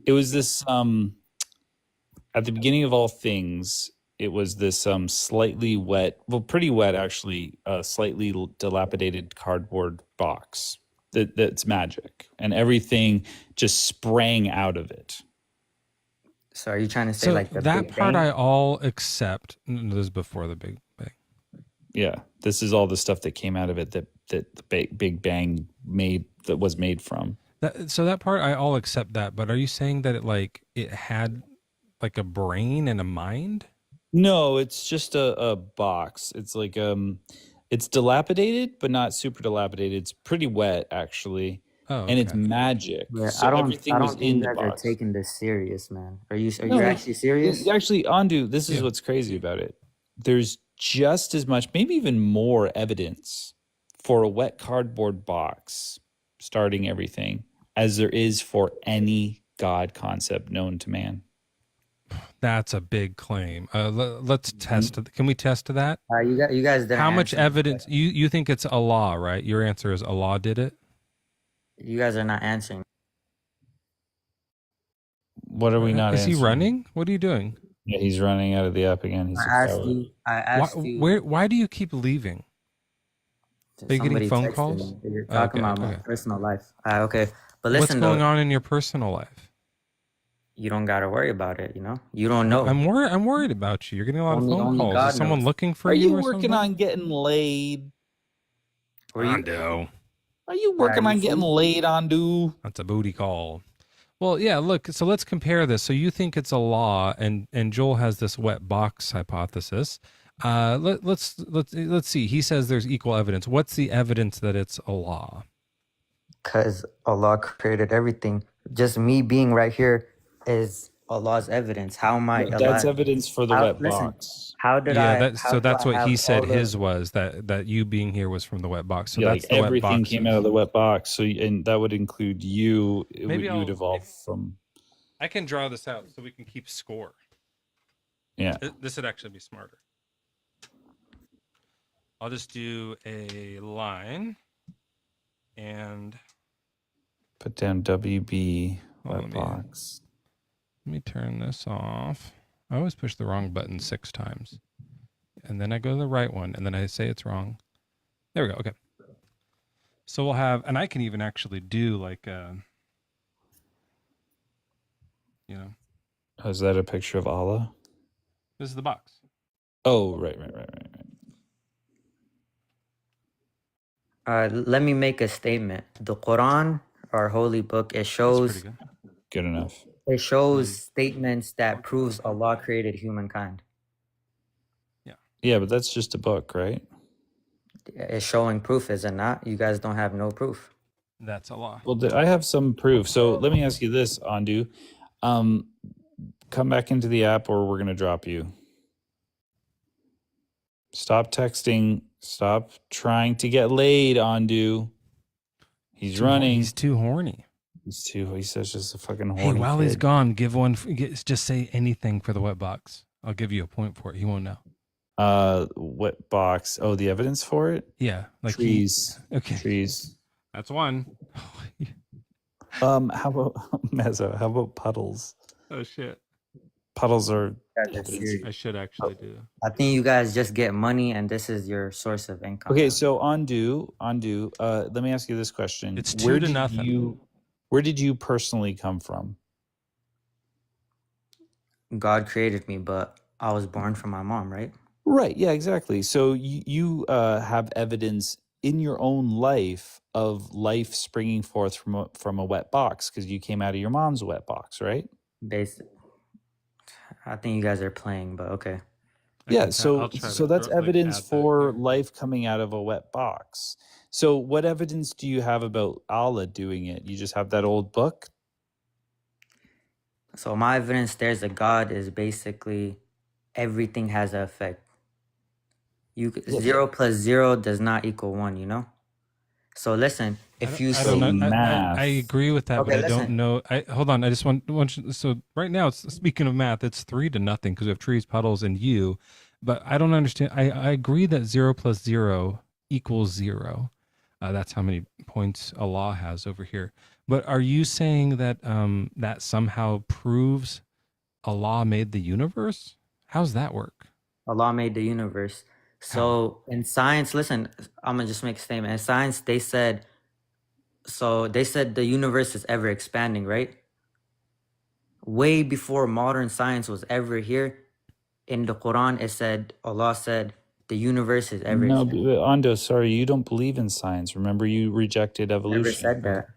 it was this at the beginning of all things, it was this slightly wet, well, pretty wet actually, slightly dilapidated cardboard box that's magic, and everything just sprang out of it. So are you trying to say So like the that Big part Bang? I all accept. This is before the Big Bang. Yeah, this is all the stuff that came out of it that the Big Bang was made from. So that part I all accept that, but are you saying that it had like a brain and a mind? No, it's just a box. It's like it's dilapidated, but not super dilapidated. It's pretty wet actually. Oh, and it's magic. Yeah, So I don't everything was think in you the guys are box. taking this serious, man. Are you No, actually serious? Actually, Andu, this is what's crazy about it. There's just as much, maybe even more evidence for a wet cardboard box starting everything as there is for any God concept known to man. That's a big claim. Let's test it. Can we test that? You guys didn't How much answer my evidence? You think it's Allah, right? Your answer is Allah did it? You guys are not answering. What are we not Is he answering? running? What are you doing? Yeah, he's running out of the app again. He's a coward. I asked you. Why do you keep leaving? Are you getting Somebody phone texted calls? me. You're talking about my personal life. Okay, but What's listen. going though, on in your personal life? You don't gotta worry about it. You know, you don't know. I'm worried about you. You're getting a lot of phone calls. God Is someone knows. looking for Are you? you or working something? on getting laid? Ondo. Are you working on getting laid, Ondo? That's a booty call. Well, yeah. Look, so let's compare this. So you think it's a law, and Joel has this wet box hypothesis. Let's see. He says there's equal evidence. What's the evidence that it's a law? Because Allah created everything. Just me being right here is Allah's evidence. How am I alive? That's evidence for the wet box. How did Yeah, I? that's what he said. His was that you being here was from the wet box. So Yeah, that's like the wet everything box. came out of the wet box. So, and that would include you. Maybe You would evolve from. I can draw this out so we can keep score. Yeah. This would actually be smarter. I'll just do a line and Put down WB wet let box. me turn this off. I always push the wrong button 6 times. And then I go to the right one, and then I say it's wrong. There we go. Okay. So we'll have, and I can even actually do like, Oh, is that a picture of Allah? This is the box. Oh, right. Let me make a statement. The Quran, our holy book, it shows good enough. It shows statements that proves Allah created humankind. Yeah, but that's just a book, right? It's showing proof, is it not? You guys don't have no proof. That's a law. Well, I have some proof. So let me ask you this, Andu. Come back into the app or we're going to drop you. Stop texting. Stop trying to get laid, Andu. He's running. He's too horny. He's such a fucking horny Hey, while kid. he's gone, just say anything for the wet box. I'll give you a point for it. He won't know. Wet box. Oh, the evidence for it? Yeah. Like trees. Okay. Trees. That's one. How about Mezzo? How about puddles? Oh shit. Puddles are. I should actually do that. I think you guys just get money and this is your source of income. Okay, so Andu, let me ask you this question. It's 2-0. Where did you personally come from? God created me, but I was born from my mom, right? Right, yeah, exactly. So you have evidence in your own life of life springing forth from a wet box because you came out of your mom's wet box, right? I think you guys are playing, but okay. Yeah, so that's evidence for life coming out of a wet box. So what evidence do you have about Allah doing it? You just have that old book? So my evidence there's a God is basically everything has an effect. 0 plus 0 does not equal 1, you know? So listen, if you see math. I agree with that, but I don't know. Hold on. I just want you, so right now, speaking of math, it's 3-0 because we have trees, puddles, and you. But I don't understand. I agree that 0 plus 0 equals 0. That's how many points Allah has over here. But are you saying that that somehow proves Allah made the universe? How's that work? Allah made the universe. So in science, listen, I'm gonna just make a statement. In science, they said the universe is ever expanding, right? Way before modern science was ever here, in the Quran, Allah said, the universe is ever expanding. No, Ando, sorry, you don't believe in science. Remember, you rejected evolution. Never said that.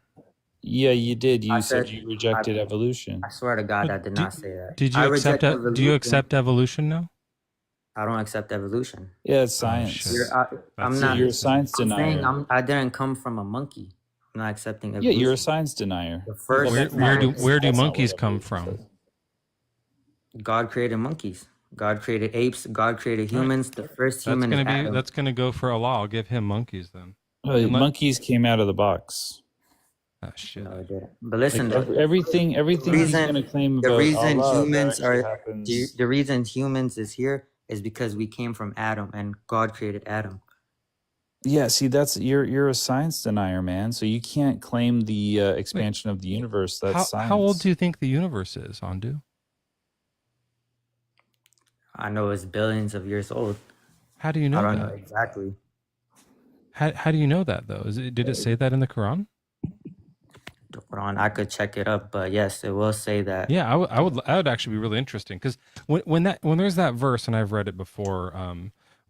Yeah, you did. You said you rejected evolution. I swear to God, I did not say that. Did you accept evolution? Do you accept evolution now? I don't accept evolution. Yeah, it's science. I'm not. You're a science denier. Saying I didn't come from a monkey. I'm not accepting evolution. Yeah, you're a science denier. The first where do monkeys come from? God created monkeys. God created apes. God created humans. Right. The first human. That's gonna go for Allah. I'll give him monkeys then. Monkeys came out of the box. Oh shit! No, it didn't. But listen, everything he's gonna claim about the reason humans is here is because we came from Adam and God created Adam. Yeah, see, that's you're a science denier, man. So you can't claim the expansion of the universe. That's How old science. do you think the universe is, Andu? I know it's billions of years old. How do you I know don't know that? exactly. How do you know that though? Did it say that in the Quran? The Quran, I could check it up, but yes, it will say that. Yeah, I would actually be really interesting because when there's that verse, and I've read it before,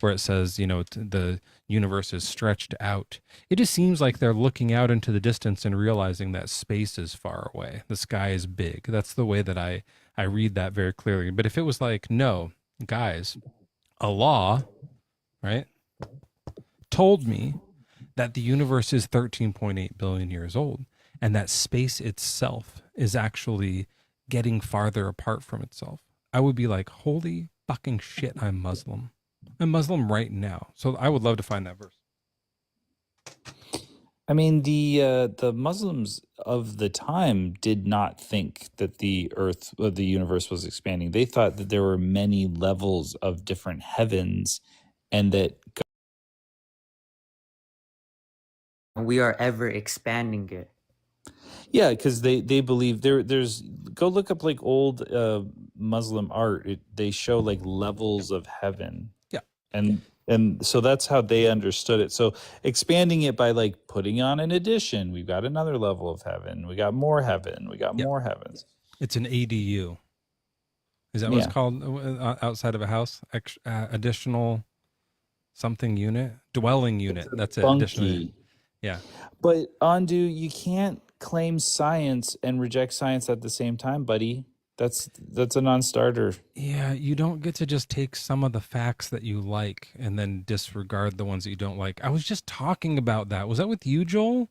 where it says, you know, the universe is stretched out. It just seems like they're looking out into the distance and realizing that space is far away. The sky is big. That's the way that I read that very clearly. But if it was like, no, guys, Allah, right, told me that the universe is 13.8 billion years old, and that space itself is actually getting farther apart from itself, I would be like, holy fucking shit, I'm Muslim. I'm Muslim right now. So I would love to find that verse. I mean, the Muslims of the time did not think that the earth or the universe was expanding. They thought that there were many levels of different heavens, and that We are ever expanding it. yeah, because they believe there's go look up like old Muslim art. They show like levels of heaven. Yeah. And so that's how they understood it. So expanding it by like putting on an addition, we've got another level of heaven. We got more heaven. We got more heavens. It's an ADU. Is that what Yeah. it's called outside of a house? Additional something unit? Dwelling unit. That's it. Additional. Funky. Yeah. But Andu, you can't claim science and reject science at the same time, buddy. That's a non-starter. Yeah, you don't get to just take some of the facts that you like and then disregard the ones that you don't like. I was just talking about that. Was that with you, Joel?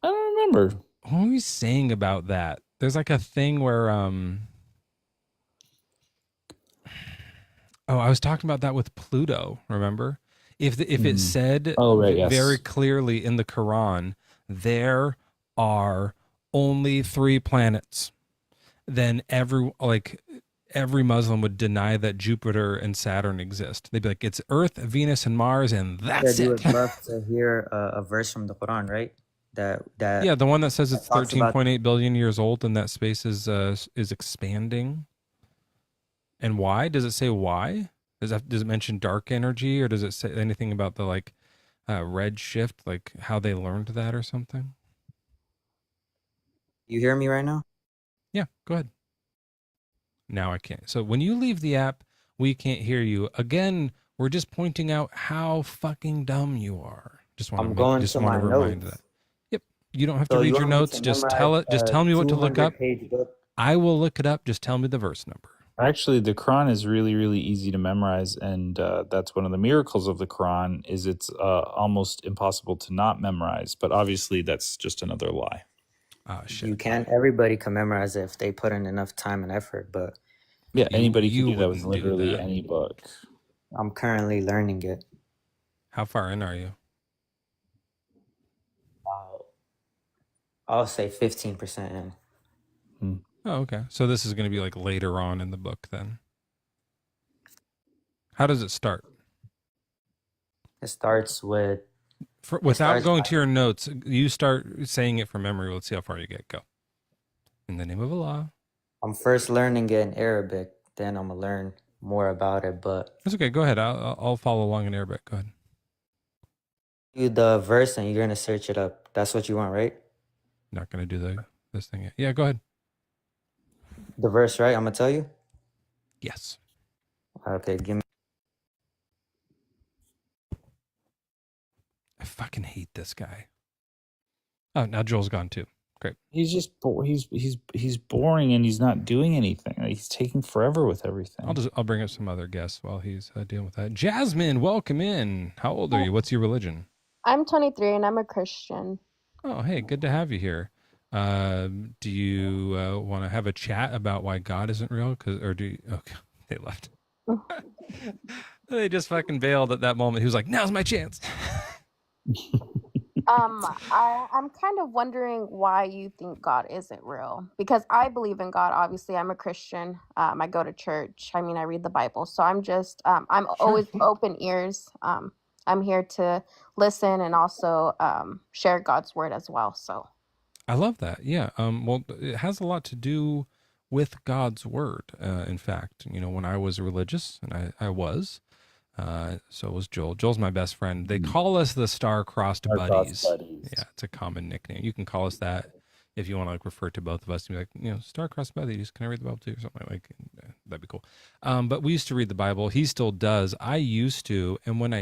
I don't remember. What were we saying about that? There's like a thing where I was talking about that with Pluto, remember? If it said yes. very clearly in the Quran, there are only 3 planets, then every Muslim would deny that Jupiter and Saturn exist. They'd be like, it's Earth, Venus, and Mars, and that's You it. would love to hear a verse from the Quran, right? That Yeah, the one that says it's talks about- 13.8 billion years old and that space is expanding. And why? Does it say why? Does it mention dark energy, or does it say anything about the like red shift, like how they learned that or something? You hear me right now? Yeah, go ahead. Now I can't. So when you leave the app, we can't hear you. Again, we're just pointing out how fucking dumb you are. Just want to remind that. Yep. You don't have to read your notes. Just tell me what to look up. I will look it up. Just tell me the verse number. Actually, the Quran is really, really easy to memorize, and that's one of the miracles of the Quran. Is it's almost impossible to not memorize, but obviously that's just another lie. Oh shit! You can. Everybody can memorize it if they put in enough time and effort. But yeah, anybody can do that with literally any book. I'm currently learning it. How far in are you? I'll say 15% in. Oh, okay. So this is going to be like later on in the book then. How does it start? It starts with... Without going to your notes, you start saying it from memory. Let's see how far you get. Go. In the name of Allah. I'm first learning it in Arabic. Then I'm going to learn more about it, but... That's okay. Go ahead. I'll follow along in Arabic. Go ahead. Do the verse and you're going to search it up. That's what you want, right? Not going to do this thing yet. Yeah, go ahead. The verse, right? I'm going to tell you? Yes. Okay, give me... I fucking hate this guy. Oh, now Joel's gone too. Great. He's just he's boring and he's not doing anything. Like, he's taking forever with everything. I'll bring up some other guests while he's dealing with that. Jasmine, welcome in. How old are you? What's your religion? I'm 23 and I'm a Christian. Oh, hey, good to have you here. Do you want to have a chat about why God isn't real? Okay, they left. They just fucking bailed at that moment. He was like, "Now's my chance." I'm kind of wondering why you think God isn't real, because I believe in God. Obviously, I'm a Christian. I go to church. I mean, I read the Bible. So I'm just, I'm always open ears. I'm here to listen and also share God's word as well. So I love that. Yeah. Well, it has a lot to do with God's word. In fact, when I was religious, and I was, so was Joel. Joel's my best friend. They call us the Star-Crossed Buddies. Yeah, it's a common nickname. You can call us that if you want to refer to both of us and be like, Star-Crossed Buddies. Can I read the Bible too? Or something like that'd be cool. But we used to read the Bible. He still does. I used to, and when I